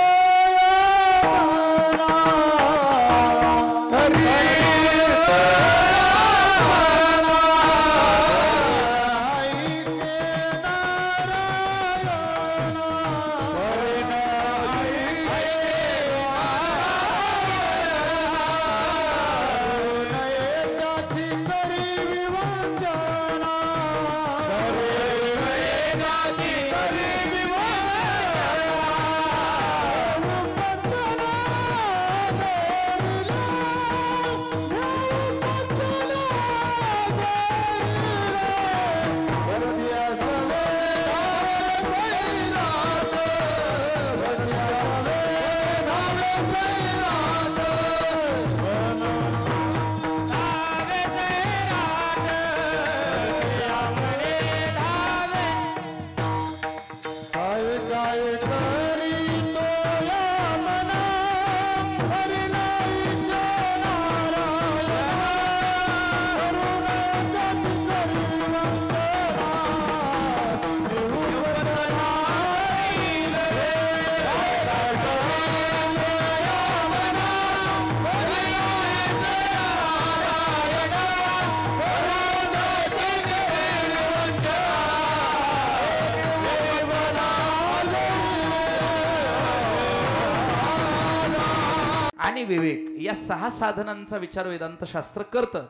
आणि विवेक या 6 साधनांचा विचार वेदांत शास्त्र करतं.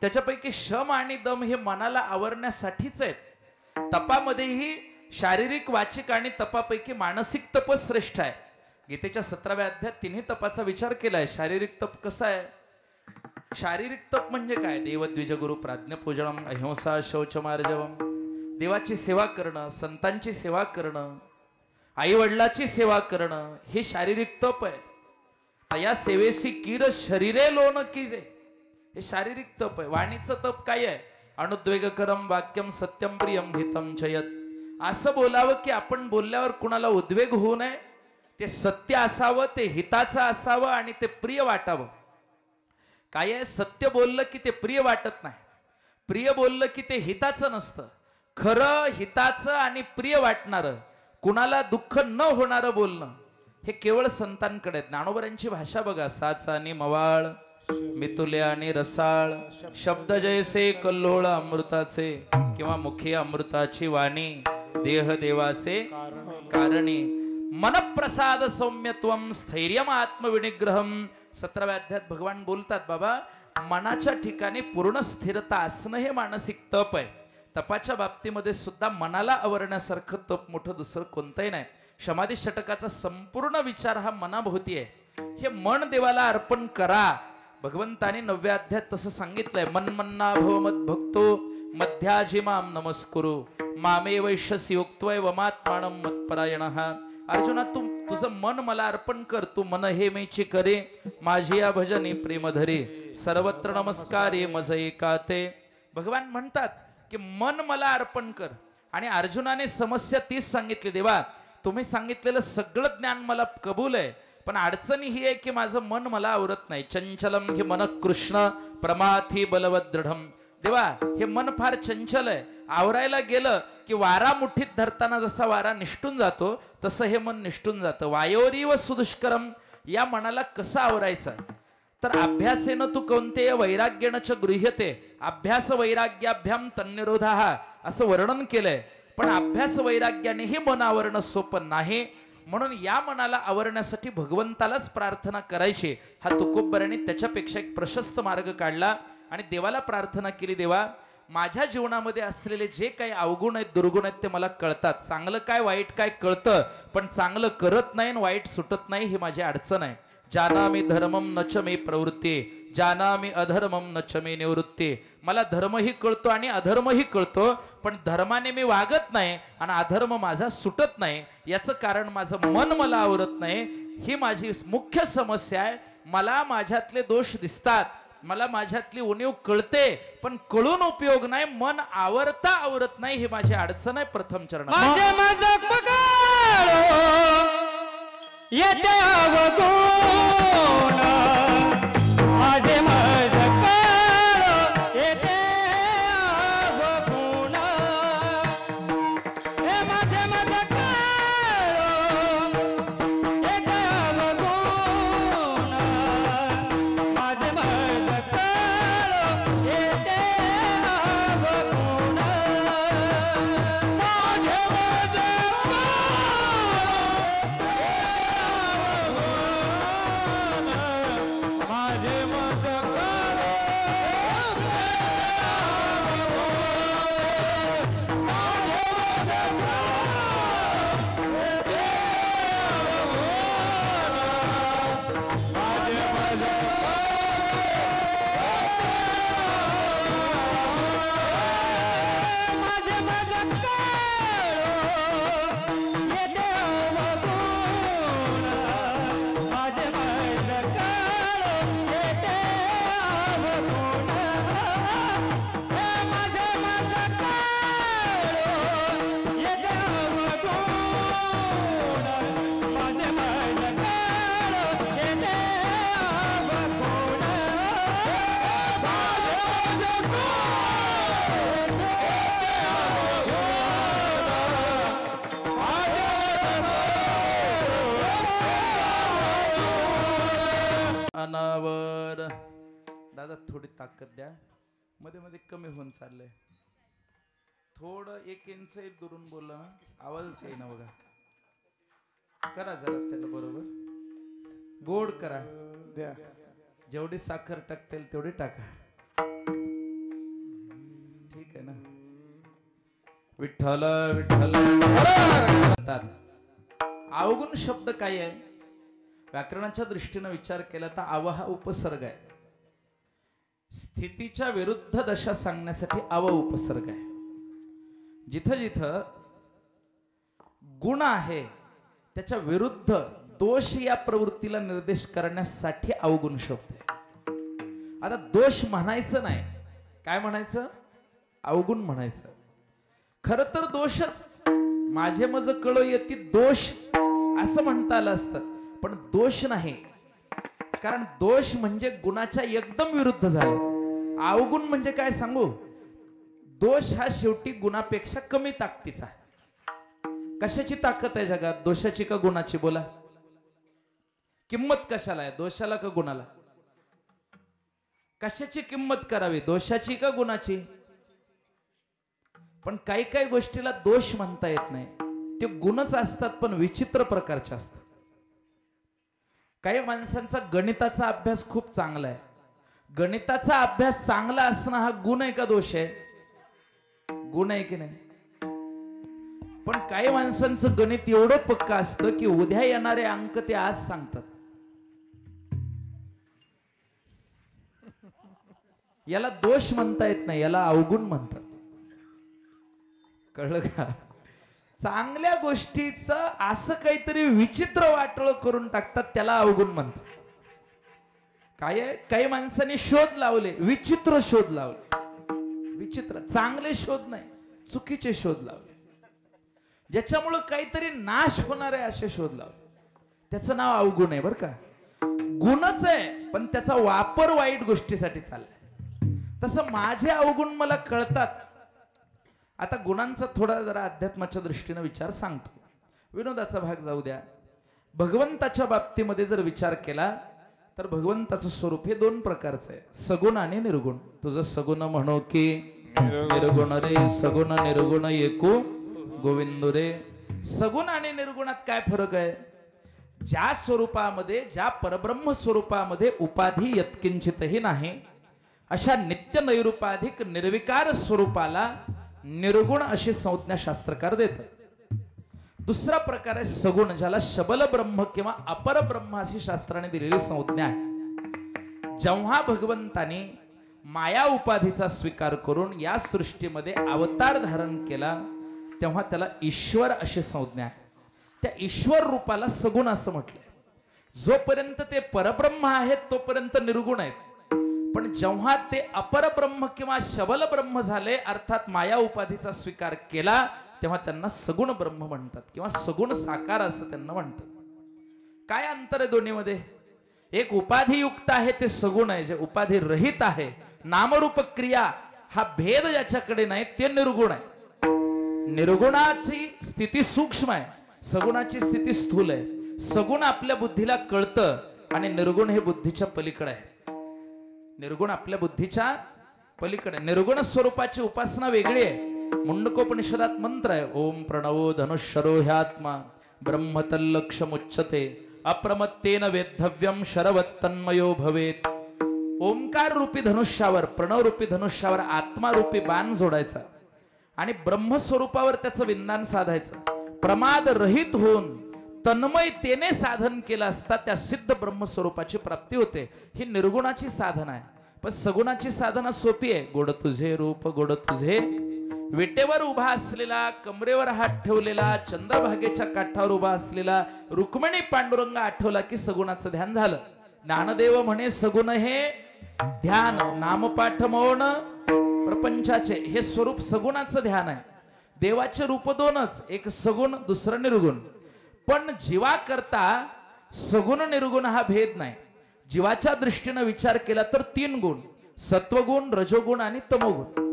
त्याच्यापैकी शम आणि दम हे मनाला आवरण्यासाठीच आहेत. तपामध्येही शारीरिक, वाचिक आणि तपापैकी मानसिक तप श्रेष्ठ आहे. गीतेच्या 17व्या अध्यायात 3 तपाचा विचार केलाय. शारीरिक तप कसा आहे? शारीरिक तप म्हणजे काय? देवद्विज गुरु प्राज्ञपूजनम अहिंसा शौचमार्जवम. देवाची सेवा करणं, संतांची सेवा करणं, आई वडिलाची सेवा करणं, हे शारीरिक तप आहे. या सेवेसी किर शरीरे लोन कीजे, हे शारीरिक तप आहे. वाणीचं तप काय आहे? अनुद्वेगकरम वाक्यम सत्यम प्रियम हितम चयत. असं बोलावं की आपण बोलल्यावर कुणाला उद्वेग होऊ नये, ते सत्य असावं, ते हिताचं असावं आणि ते प्रिय वाटावं. काय आहे? सत्य बोललं की ते प्रिय वाटत नाही, प्रिय बोललं की ते हिताचं नसतं. खरं, हिताचं आणि प्रिय वाटणारं कुणाला दुःख न होणारं बोलणं हे केवळ संतांकडे. ज्ञानोबरांची भाषा बघा, साचा आणि मवाळ, मितुल्या आणि रसाळ, शब्द जैसे कल्लोळ अमृताचे, किंवा मुखी अमृताची वाणी, देह देवाचे कारणी, मनप्रसाद सौम्यत्वम स्थैर्यम आत्मविनिग्रहम. 17व्या अध्यायात भगवान बोलतात, बाबा मनाच्या ठिकाणी पूर्ण स्थिरता असणं हे मानसिक तप आहे. तपाच्या बाबतीमध्ये सुद्धा मनाला आवरण्यासारखं तप मोठं दुसरं कोणतंही नाही. समाधी षटकाचा संपूर्ण विचार हा मनाभोवती आहे. हे मन देवाला अर्पण करा. भगवंताने 9व्या अध्यायात तसं सांगितलंय, मन्मन्ना भव मद्भक्तो मध्याजिमाम नमस्कुरु मामे वैश्यसी युक्त्वय वमात्मानं मत्परायणः. अर्जुना, तू तुझं मन मला अर्पण कर. तू मन हे मेची करे माझी या भजनी प्रेम धरे, सर्वत्र नमस्कारे मज एकाते. भगवान म्हणतात की मन मला अर्पण कर. आणि अर्जुनाने समस्या तीच सांगितली, देवा तुम्ही सांगितलेलं सगळं ज्ञान मला कबूल आहे, पण अडचणी ही आहे की माझं मन मला आवरत नाही. चंचलम हे मन कृष्ण प्रमाथी बलवत दृढम. देवा हे मन फार चंचल आहे. आवरायला गेलं की वारा मुठीत धरताना जसा वारा निष्ठून जातो तसं हे मन निष्ठून जातं. वायोरी व सुदुष्करम. या मनाला कसं आवरायचं? तर अभ्यासेनं तू कोणते वैराग्येन च गृह्यते. अभ्यास वैराग्याभ्याम तन्निरोधः असं वर्णन केलंय. पण अभ्यास वैराग्यानेही मन आवरणं सोपं नाही. म्हणून या मनाला आवरण्यासाठी भगवंतालाच प्रार्थना करायची. हा तुकोबराने त्याच्यापेक्षा एक प्रशस्त मार्ग काढला आणि देवाला प्रार्थना केली, देवा माझ्या जीवनामध्ये असलेले जे काही अवगुण आहेत, दुर्गुण आहेत ते मला कळतात. चांगलं काय वाईट काय कळतं, पण चांगलं करत नाही आणि वाईट सुटत नाही, ही माझी अडचण आहे. जानामि धर्मम नच मे प्रवृत्ती, जानामि अधर्मम नच मे निवृत्ती. मला धर्मही कळतो आणि अधर्मही कळतो, पण धर्माने मी वागत नाही आणि अधर्म माझा सुटत नाही. याचं कारण माझं मन मला आवरत नाही. ही माझी मुख्य समस्या आहे. मला माझ्यातले दोष दिसतात, मला माझ्यातली उणीव कळते, पण कळून उपयोग नाही. मन आवरता आवरत नाही, ही माझी अडचण आहे. प्रथम चरण अनावर. दादा थोडी ताकद द्या, मध्ये मध्ये कमी होऊन चाललंय. थोडं 1 इंच दुरून बोलला ना, आवाजच येईना बघा. करा जरा त्याला बरोबर, गोड करा. द्या. जेवढी साखर टाकतेल तेवढी टाका. ठीक आहे ना? विठ्ठल विठ्ठल. अवगुण शब्द काय आहे? व्याकरणाच्या दृष्टीने विचार केला तर आव हा उपसर्ग आहे. स्थितीच्या विरुद्ध दशा सांगण्यासाठी आव उपसर्ग आहे. जिथं जिथं गुण आहे त्याच्या विरुद्ध दोष या प्रवृत्तीला निर्देश करण्यासाठी अवगुण शब्द आहे. आता दोष म्हणायचं नाही, काय म्हणायचं? अवगुण म्हणायचं. खर तर दोषच. माझे मज कळ येती दोष असं म्हणता आलं असतं, पण दोष नाही. कारण दोष म्हणजे गुणाच्या एकदम विरुद्ध झाले. अवगुण म्हणजे काय सांगू? दोष हा शेवटी गुणापेक्षा कमी ताकदीचा. कशाची ताकद आहे जगात? दोषाची का गुणाची? बोला. किंमत कशाला आहे? दोषाला का गुणाला? कशाची किंमत करावी? दोषाची का गुणाची? पण काही काही गोष्टीला दोष म्हणता येत नाही, ते गुणच असतात पण विचित्र प्रकारचे असतात. काही माणसांचा गणिताचा अभ्यास खूप चांगला आहे. गणिताचा अभ्यास चांगला असणं हा गुण आहे का दोष आहे? गुण आहे की नाही? पण काही माणसांचं गणित एवढं पक्का असतं की उद्या येणारे अंक ते आज सांगतात. याला दोष म्हणता येत नाही, याला अवगुण म्हणतात. कळलं का? चांगल्या गोष्टीचं असं काहीतरी विचित्र वाटोळ करून टाकतात, त्याला अवगुण म्हणतात. काय आहे, काही माणसांनी शोध लावले, विचित्र शोध लावले. विचित्र, चांगले शोध नाही, चुकीचे शोध लावले, ज्याच्यामुळे काहीतरी नाश होणार आहे असे शोध लावले. त्याचं नाव अवगुण आहे. बरं का? गुणच आहे पण त्याचा वापर वाईट गोष्टीसाठी चाललाय. तसं माझे अवगुण मला कळतात. आता गुणांचा थोडा जरा अध्यात्माच्या दृष्टीने विचार सांगतो. विनोदाचा भाग जाऊ द्या. भगवंताच्या बाबतीमध्ये जर विचार केला तर भगवंताचं स्वरूप हे दोन प्रकारचं आहे, सगुण आणि निर्गुण. तुझं सगुण म्हणो की निर्गुण रे, सगुण निर्गुण एकू गोविंद रे. सगुण आणि निर्गुणात काय फरक आहे? ज्या स्वरूपामध्ये, ज्या परब्रह्म स्वरूपामध्ये उपाधी यत्किंचितही नाही, अशा नित्य नैरूपाधिक निर्विकार स्वरूपाला निर्गुण अशी संज्ञा शास्त्रकार देतात. दुसरा प्रकार आहे सगुण, ज्याला शबल ब्रह्म किंवा अपर ब्रह्म अशी शास्त्राने दिलेली संज्ञा आहे. जेव्हा भगवंतानी माया उपाधीचा स्वीकार करून या सृष्टीमध्ये अवतार धारण केला तेव्हा त्याला ईश्वर अशी संज्ञा आहे. त्या ईश्वर रूपाला सगुण असं म्हटलंय. जोपर्यंत ते परब्रह्म आहेत तोपर्यंत निर्गुण आहेत, पण जेव्हा ते अपर ब्रह्म किंवा शबल ब्रह्म झाले, अर्थात माया उपाधीचा स्वीकार केला, तेव्हा त्यांना सगुण ब्रह्म म्हणतात किंवा सगुण साकार असं त्यांना म्हणतात. काय अंतर आहे दोन्हीमध्ये? एक उपाधियुक्त आहे ते सगुण आहे, जे उपाधी रहित आहे, नामरूप क्रिया हा भेद ज्याच्याकडे नाही ते निर्गुण आहे. निर्गुणाची स्थिती सूक्ष्म आहे, सगुणाची स्थिती स्थूल आहे. सगुण आपल्या बुद्धीला कळतं आणि निर्गुण हे बुद्धीच्या पलीकडे आहे. निर्गुण आपल्या बुद्धीच्या पलीकडे. निर्गुण स्वरूपाची उपासना वेगळी आहे. मुंडकोपनिषदात मंत्र आहे, ओम प्रणवो धनुष्यरो ह्यात्मा ब्रह्मतल्लक्षमुच्यते अप्रमत्तेन वेद्धव्यम शरवत्तन्मयो भवेत. ओंकार रूपी धनुष्यावर, प्रणव रूपी धनुष्यावर आत्मा रूपी बाण जोडायचा आणि ब्रह्मस्वरूपावर त्याचं विंदान साधायचं. प्रमाद रहित होऊन तन्मयतेने साधन केलं असता त्या सिद्ध ब्रह्मस्वरूपाची प्राप्ती होते. ही निर्गुणाची साधना आहे. पण सगुणाची साधना सोपी आहे. गोड तुझे रूप गोड तुझे, विटेवर उभा असलेला, कमरेवर हात ठेवलेला, चंद्रभागेच्या काठावर उभा असलेला रुक्मिणी पांडुरंग आठवला की सगुणाचं ध्यान झालं. ज्ञानदेव म्हणे सगुण हे ध्यान, नामपाठ मौन प्रपंचाचे, हे स्वरूप सगुणाचं ध्यान आहे. देवाचे रूप दोनच, एक सगुण दुसरं निर्गुण. पण जीवा करता सगुण निर्गुण हा भेद नाही. जीवाच्या दृष्टीने विचार केला तर तीन गुण, सत्वगुण, रजोगुण आणि तमोगुण.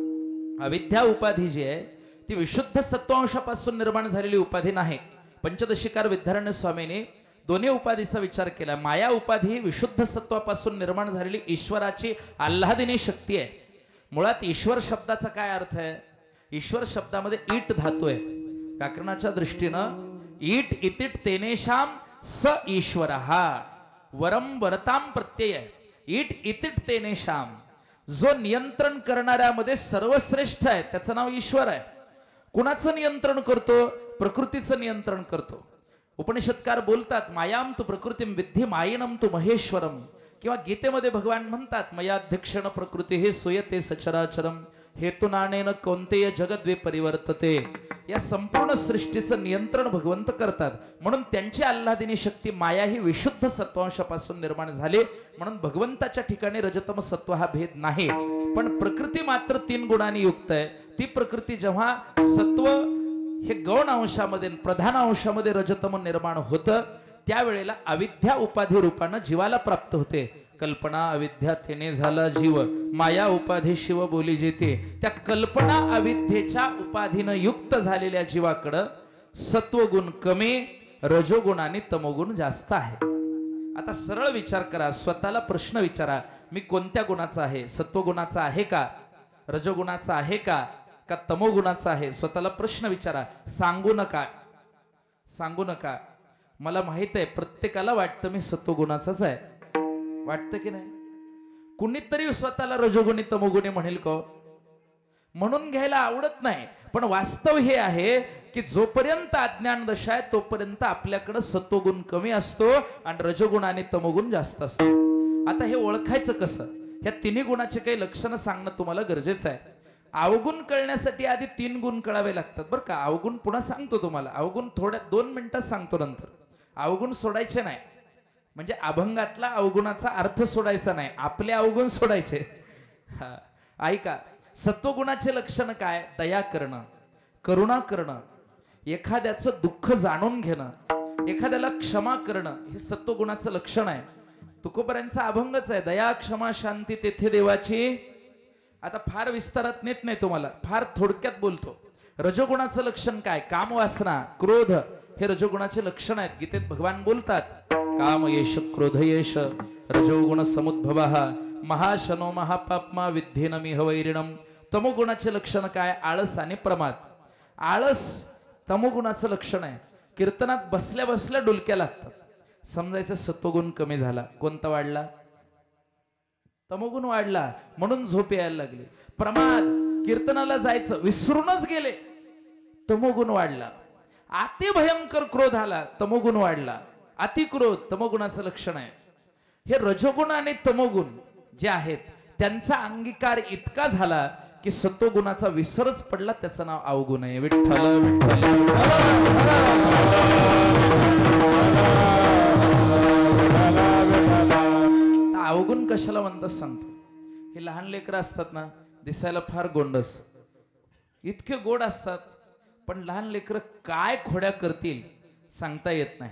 अविद्या उपाधी जी आहे ती विशुद्ध सत्वांशापासून निर्माण झालेली उपाधी नाही. पंचदशिकार विद्यारण्य स्वामींनी दोन्ही उपाधीचा विचार केला. माया उपाधी विशुद्ध सत्वापासून निर्माण झालेली ईश्वराची आल्हादिनी शक्ती आहे. मुळात ईश्वर शब्दाचा काय अर्थ आहे? ईश्वर शब्दामध्ये ईट धातू आहे. व्याकरणाच्या दृष्टीनं ईट इतिट तेनेशाम स ईश्वरहा, वरम वरताम प्रत्यय आहे. ईट इतिट तेनेशाम, जो नियंत्रण करणाऱ्यामध्ये सर्वश्रेष्ठ आहे त्याचं नाव ईश्वर आहे. कुणाचं नियंत्रण करतो? प्रकृतीचं नियंत्रण करतो. उपनिषदकार बोलतात, मायाम तू प्रकृतीम विद्धी मायिनम तू महेश्वरम. किंवा गीतेमध्ये भगवान म्हणतात, मयाध्यक्षण प्रकृती हे सुयते सचराचरम हेतुनानेन कोणतेय जगद्वे परिवर्तते. या संपूर्ण सृष्टीचं नियंत्रण भगवंत करतात. म्हणून त्यांची आल्हादिनी शक्ती माया ही विशुद्ध सत्वांशापासून निर्माण झाले. म्हणून भगवंताच्या ठिकाणी रजतम सत्व हा भेद नाही. पण प्रकृती मात्र तीन गुणांनी युक्त आहे. ती प्रकृती जेव्हा सत्व हे गौण अंशामध्ये, प्रधान अंशामध्ये रजतम निर्माण होतं, त्यावेळेला अविद्या उपाधी रूपानं जीवाला प्राप्त होते. कल्पना अविद्या तेने झाला जीव, माया उपाधी शिव बोली जेते. त्या कल्पना अविद्येच्या उपाधीनं युक्त झालेल्या जीवाकडं सत्वगुण कमी, रजोगुण आणि तमोगुण जास्त आहे. आता सरळ विचार करा, स्वतःला प्रश्न विचारा, मी कोणत्या गुणाचा आहे? सत्वगुणाचा आहे का, रजोगुणाचा आहे का तमोगुणाचा आहे? स्वतःला प्रश्न विचारा. सांगू नका. मला माहित आहे प्रत्येकाला वाटतं मी सत्वगुणाचाच आहे, वाटतं की नाही? कुणीतरी स्वतःला रजोगुणी तमोगुणी म्हणेल का? म्हणून घ्यायला आवडत नाही. पण वास्तव हे आहे की जोपर्यंत अज्ञान दशा आहे तोपर्यंत आपल्याकडे सत्वगुण कमी असतो आणि रजोगुण आणि तमोगुण जास्त असतो. आता हे ओळखायचं कसं? ह्या तिन्ही गुणाचे काही लक्षणं सांगणं तुम्हाला गरजेचं आहे. अवगुण कळण्यासाठी आधी 3 गुण कळावे लागतात बरं का. अवगुण पुन्हा सांगतो तुम्हाला, अवगुण थोड्या 2 मिनिटात सांगतो. नंतर अवगुण सोडायचे नाही, म्हणजे अभंगातला अवगुणाचा अर्थ सोडायचा नाही, आपले अवगुण सोडायचे. ऐका, सत्वगुणाचे लक्षण काय? दया करणं, करुणा करणं, एखाद्याचं दुःख जाणून घेणं, एखाद्याला क्षमा करणं, हे सत्वगुणाचं लक्षण आहे. तुकोबऱ्यांचा अभंगच आहे, दया क्षमा शांती तेथे देवाची. आता फार विस्तारात नेत नाही तुम्हाला, फार थोडक्यात बोलतो. रजोगुणाचं लक्षण काय? कामवासना, क्रोध, हे रजोगुणाचे लक्षण आहेत. गीतेत भगवान बोलतात, काम येश क्रोध येश रजोगुण समुद्भवः महाशनो महापाप्मा विद्धेनमिह वैरिणम. तमोगुणाचे लक्षण काय? आळस आणि प्रमाद. आळस तमोगुणाचं लक्षण आहे. कीर्तनात बसल्या बसल्या डुलक्या लागतात, समजायचं सत्वगुण कमी झाला. कोणता वाढला? तमोगुण वाढला, म्हणून झोप यायला लागली. प्रमाद, कीर्तनाला जायचं विसरूनच गेले, तमोगुण वाढला. अति भयंकर क्रोध आला, तमोगुण वाढला. अतिक्रोध तमोगुणाचं लक्षण आहे. हे रजोगुण आणि तमोगुण जे आहेत त्यांचा अंगीकार इतका झाला की सत्वगुणाचा विसरच पडला, त्याचं नाव अवगुण आहे. विठ्ठल विठ्ठल. अवगुण कशाला म्हणतात सांगतो. हे लहान लेकरं असतात ना, दिसायला फार गोंडस, इतके गोड असतात, पण लहान लेकरं काय खोड्या करतील सांगता येत नाही.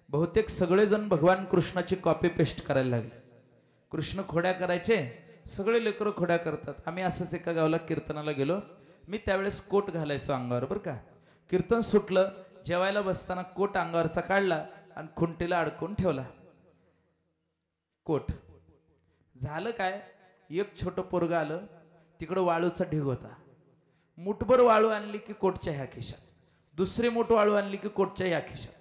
बहुतेक सगळेजण भगवान कृष्णाची कॉपी पेस्ट करायला लागले. कृष्ण खोड्या करायचे, सगळे लेकरं खोड्या करतात. आम्ही असंच एका गावाला कीर्तनाला गेलो. मी त्यावेळेस कोट घालायचो अंगावर बरं का. कीर्तन सुटलं, जेवायला बसताना कोट अंगावरचा काढला आणि खुंटीला अडकून ठेवला. कोट झालं काय, एक छोटं पोरगं आलं, तिकडं वाळूचा ढीग होता. मुठभर वाळू आणली की कोटच्या ह्या खिशात, दुसरी मूठ वाळू आणली की कोटच्या ह्या खिशात.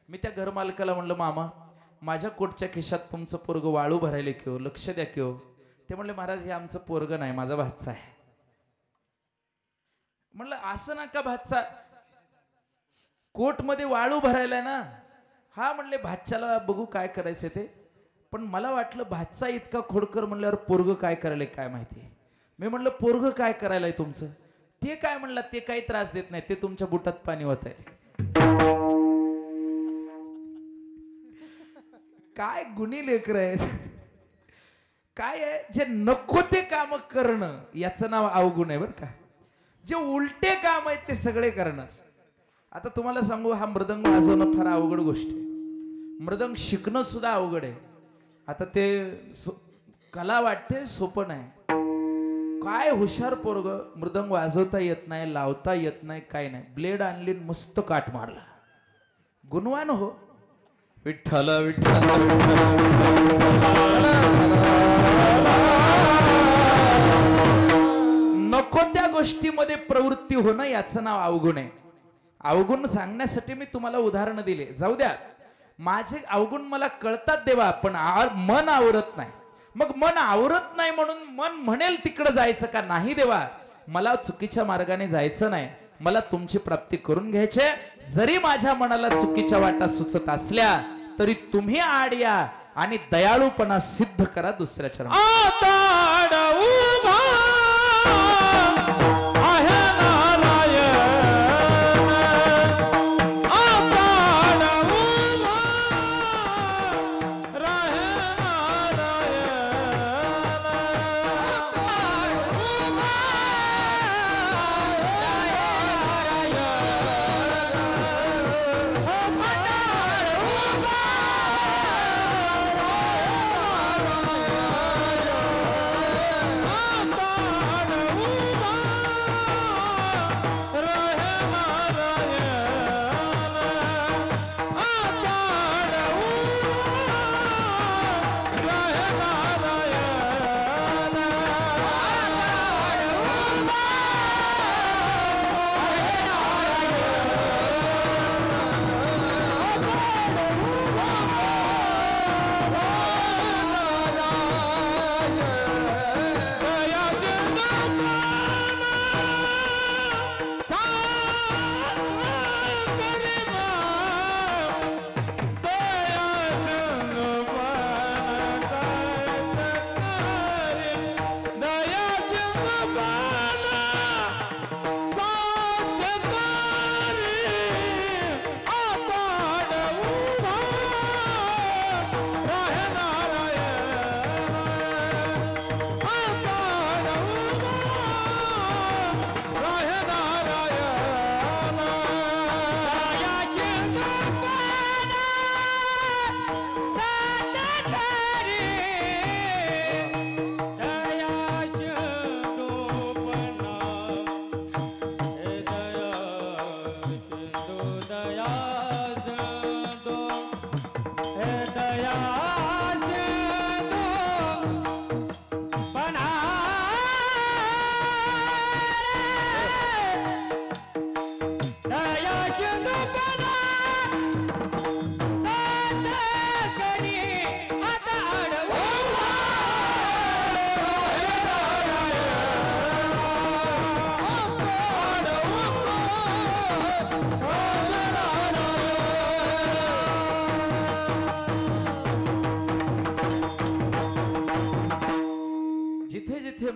मी त्या घरमालकाला म्हणलं, मामा माझ्या कोटच्या खिशात तुमचं पोरगं वाळू भरायला की हो, लक्ष द्या की हो. ते म्हणले, महाराज हे आमचं पोरगं नाही, माझा भाचा आहे. म्हणलं असं नका, भाचा कोटमध्ये वाळू भरायला ना. हा म्हणले, भाच्याला बघू काय करायचं ते. पण मला वाटलं भाचा इतका खोडकर म्हणल्यावर पोरगं काय करायला काय माहिती. मी म्हणलं पोरगं काय करायलाय तुमचं? ते काय म्हणलं, ते काही त्रास देत नाही, ते तुमच्या बुटात पाणी होत आहे. काय गुणी लेकर आहेत. काय आहे, जे नको ते काम करणं याचं नाव अवगुण आहे बरं का. जे उलटे काम आहेत ते सगळे करणं. आता तुम्हाला सांगू, हा मृदंग वाजवणं फार अवघड गोष्ट आहे. मृदंग शिकणं सुद्धा अवघड आहे. आता ते कला वाटते, सोपं नाही. काय हुशार पोरग, मृदंग वाजवता येत नाही, लावता येत नाही, काय नाही, ब्लेड आणली मस्त काट मारला, गुणवान हो. विठ्ठल विठ्ठल. नको त्या गोष्टीमध्ये प्रवृत्ती होणं याचं नाव अवगुण आहे. अवगुण सांगण्यासाठी मी तुम्हाला उदाहरण दिले. जाऊ द्या, माझे अवगुण मला कळतात देवा, पण मन आवरत नाही. मग मन आवरत नाही म्हणून मन म्हणेल तिकडे जायचं का? नाही देवा, मला चुकीच्या मार्गाने जायचं नाही, मला तुमची प्राप्ती करून घ्यायचे. जरी माझ्या मनाला चुकीच्या वाटा सुचत असल्या तरी तुम्ही आड या आणि दयाळूपणा सिद्ध करा दुसऱ्या चरणात.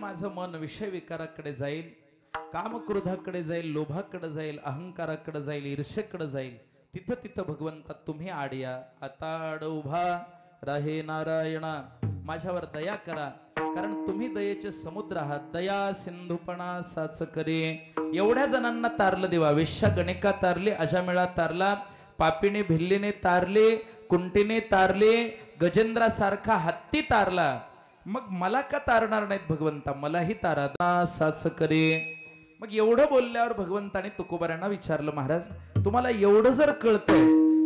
माझं मन विषय विकाराकडे जाईल, कामक्रोधाकडे जाईल, लोभाकडे जाईल, अहंकाराकडे जाईल, ईर्षेकडे जाईल, तिथं तिथं भगवंता तुम्ही आड या. आता आड उभा राहे नारायणा, माझ्यावर दया करा, कारण तुम्ही दयेचे समुद्र आहात. दया सिंधुपणा साच करे. एवढ्या जणांना तारलं देवा. वेश्या गणिका तारली, अजामेळा तारला, पापीने भिल्लीने तारले, कुंटीने तारले, गजेंद्रासारखा हत्ती तारला. मग मला का तारणार नाहीत भगवंता? मलाही तारा. साच करे. मग एवढं बोलल्यावर भगवंताने तुकोबारांना विचारलं, महाराज तुम्हाला एवढं जर कळतंय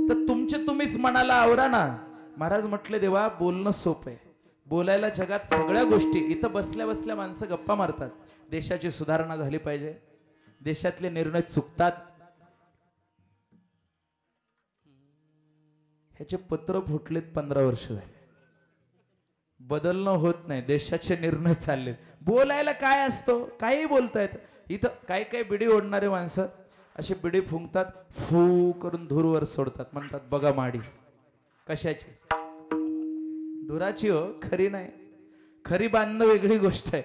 तर तुमचे तुम्हीच मनाला आवरा ना. महाराज म्हटले, देवा बोलणं सोपं आहे, बोलायला जगात सगळ्या गोष्टी. इथं बसल्या बसल्या माणसं गप्पा मारतात, देशाची सुधारणा झाली पाहिजे, देशातले निर्णय चुकतात, ह्याचे पत्र फुटलेत 15 वर्ष झाले, बदलणं होत नाही, देशाचे निर्णय चाललेत. बोलायला काय असतो? काही बोलतायत. इथं काही काही बिडी ओढणारे माणसं अशी बिडी फुंकतात, फू करून धूरवर सोडतात, म्हणतात बघा माडी. कशाची? धुराची हो, खरी नाही. खरी बांधणं वेगळी गोष्ट आहे.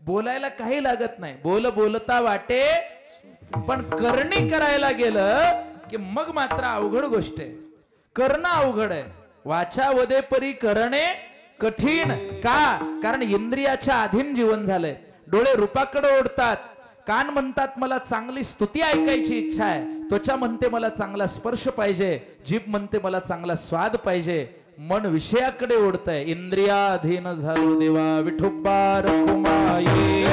बोलायला काही लागत नाही, बोलता वाटे, पण करणी करायला गेलं की मग मात्र अवघड गोष्ट आहे. करणं अवघड आहे. वाचा वदे परी करणे कठीण. का? कारण इंद्रियाच्या अधीन जीवन झालंय. डोळे रूपाकडे ओढतात, कान म्हणतात मला चांगली स्तुती ऐकायची इच्छा आहे, त्वचा म्हणते मला चांगला स्पर्श पाहिजे, जीभ म्हणते मला चांगला स्वाद पाहिजे, मन विषयाकडे ओढतंय. इंद्रियाधीन झालो देवा विठोबा रखुमाई.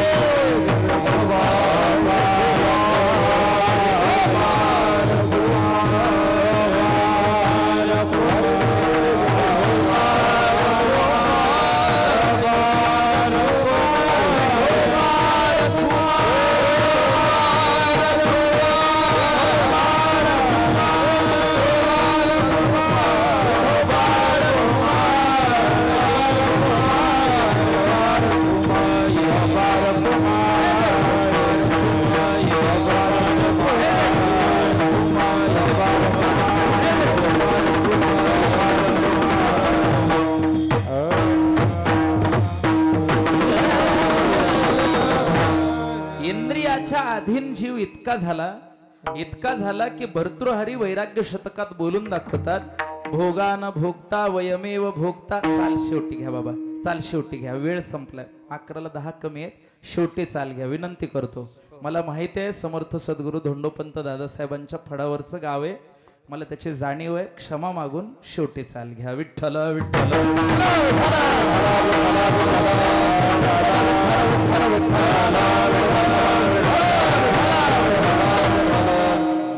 अधीन जीव इतका झाला की भर्तृहरी वैराग्य शतकात बोलून दाखवतात, भोगान भोगता वयमेव भोगता. चाल शेवटी घ्या बाबा, चाल शेवटी घ्या, वेळ संपलाय, 11ला 10 कमी आहेत, शेवटी चाल घ्या, विनंती करतो. मला माहिती आहे समर्थ सद्गुरू धोंडोपंत दादासाहेबांच्या फडावरचं गाव आहे, मला त्याची जाणीव आहे, क्षमा मागून शेवटी चाल घ्या. विठ्ठल विठ्ठल.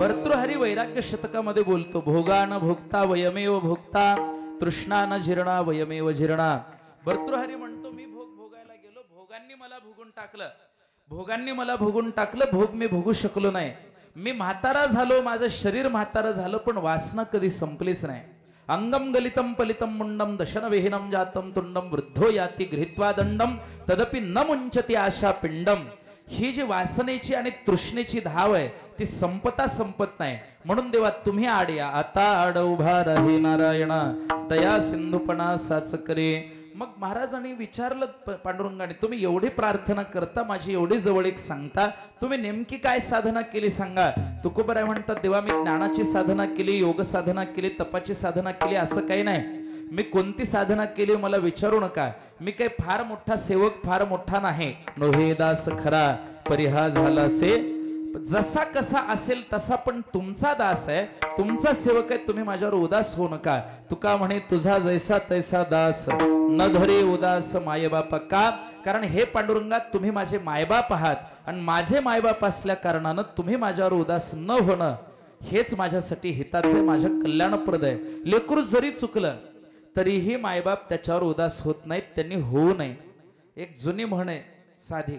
भर्तृहरी वैराग्य शतकामध्ये बोलतो, भोगान भोगता वयमेव भोगता, तृष्णान जीर्णा वयमेव जीर्णा. भर्तृहरी म्हणतो मी भोगायला गेलो, भोगांनी मला भोगून टाकलं, भोग मी भोगू शकलो नाही. मी म्हातारा झालो, माझं शरीर म्हातारा झालं, पण वासना कधी संपलीच नाही. अंगम गलितम पलितम मुंडम दशन विहीनम जातम तुंडम वृद्धो याती गृहीत्वा दंडम तदपि न मुंचती आशा पिंडम. ही जी वासनेची आणि तृष्णेची धाव आहे ती संपत नाही. म्हणून देवा तुम्ही आड या. आता आड उभा राहे नारायणा, दया सिंधुपणा साच करे. मग महाराजांनी विचारलं पांडुरंगाने, तुम्ही एवढी प्रार्थना करता, माझी एवढी जवळीक सांगता, तुम्ही नेमकी काय साधना केली सांगा. तुकोबराय म्हणतात, देवा मी ज्ञानाची साधना केली, योग साधना केली, तपाची साधना केली, असं काही नाही. मी कोणती साधना केली मला विचारू नका. मी काही फार मोठा सेवक, फार मोठा नाही. नोहे दास खरा परिहा झाला से, जसा कसा असेल तसा पण तुमचा दास आहे, तुमचा सेवक आहे, तुम्ही माझ्यावर उदास होऊ नका. तुका म्हणे तुझा जैसा तैसा दास न धरे उदास मायबापा. का? कारण हे पांडुरंगात तुम्ही माझे मायबाप आहात आणि माझे मायबाप असल्या कारणानं तुम्ही माझ्यावर उदास न होणं हेच माझ्यासाठी हिताचे, माझ्या कल्याणप्रद आहे. लेकरू जरी चुकलं तरीही मायबाप त्याच्यावर उदास होत नाहीत, त्यांनी होऊ नये. एक जुनी म्हण आहे साधी,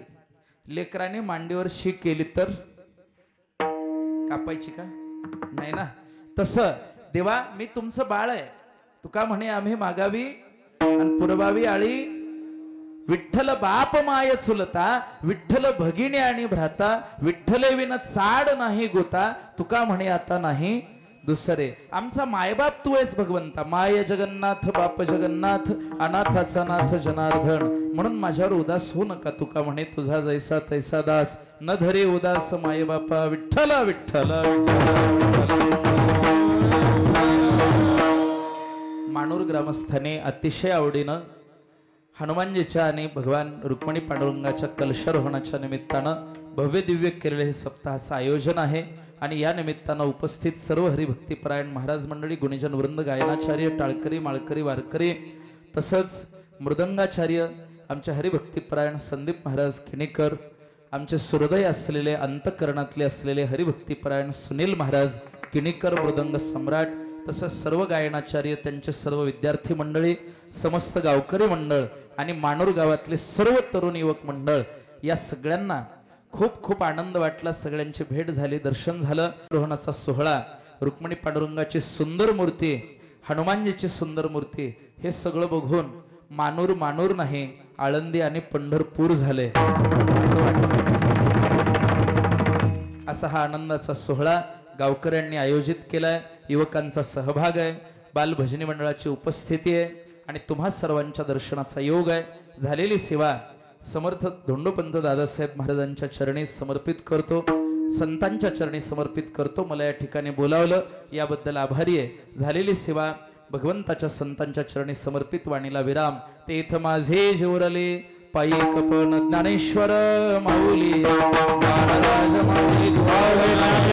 लेकराने मांडीवर शी केली तर कापायची का? नाही ना. तसं देवा मी तुमचं बाळ आहे, तुका म्हणे आम्ही मागावी आणि पुरवावी आळी. विठ्ठल बाप माय चुलता, विठ्ठल भगिनी आणि भ्राता, विठ्ठले विन चाड नाही गोता. तुका म्हणे आता नाही दुसरे आमचा मायबाप तू आहेस भगवंता. माय जगन्नाथ बाप जगन्नाथ अनाथाचा नाथ जनार्दन. म्हणून माझ्यावर उदास होऊ नका. तुका म्हणे तुझा जैसा तैसा दास न धरे उदास माय बापा. विठ्ठला विठ्ठला माणूर ग्रामस्थाने अतिशय आवडीनं हनुमानजीच्या आणि भगवान रुक्मिणी पांडुरंगाच्या कलशारोहणाच्या निमित्तानं भव्य दिव्य केलेले हे सप्ताहाचं आयोजन आहे. आणि या निमित्तानं उपस्थित सर्व हरिभक्तीपरायण महाराज मंडळी, गुणीजन वृंद, गायनाचार्य, टाळकरी, माळकरी, वारकरी, तसंच मृदंगाचार्य, आमचे हरिभक्तीपरायण संदीप महाराज किणीकर, आमचे सुहृदय असलेले अंतकरणातले असलेले हरिभक्तीपरायण सुनील महाराज किणीकर मृदंग सम्राट, तसंच सर्व गायनाचार्य, त्यांचे सर्व विद्यार्थी मंडळी, समस्त गावकरी मंडळ आणि माणूर गावातले सर्व तरुण युवक मंडळ, या सगळ्यांना खूप खूप आनंद वाटला. सगळ्यांची भेट झाली, दर्शन झालं. रोहणाचा सोहळा, रुक्मिणी पांडुरंगाची सुंदर मूर्ती, हनुमानजीची सुंदर मूर्ती, हे सगळं बघून माणूर माणूर नाही आळंदी आणि पंढरपूर झाले असं वाटतं. असा हा आनंदाचा सोहळा गावकऱ्यांनी आयोजित केलाय. युवकांचा सहभाग आहे, बालभजनी मंडळाची उपस्थिती आहे आणि तुम्हा सर्वांच्या दर्शनाचा योग आहे. झालेली सेवा समर्थ धोंडोपंत दादासाहेब महाराजांच्या चरणी समर्पित करतो, संतांच्या चरणी समर्पित करतो. मला या ठिकाणी बोलावलं याबद्दल आभारी आहे. झालेली सेवा भगवंताच्या संतांच्या चरणी समर्पित. वाणीला विराम. तेथ माझे जेवरले पायी कपन ज्ञानेश्वर माऊली महाराज.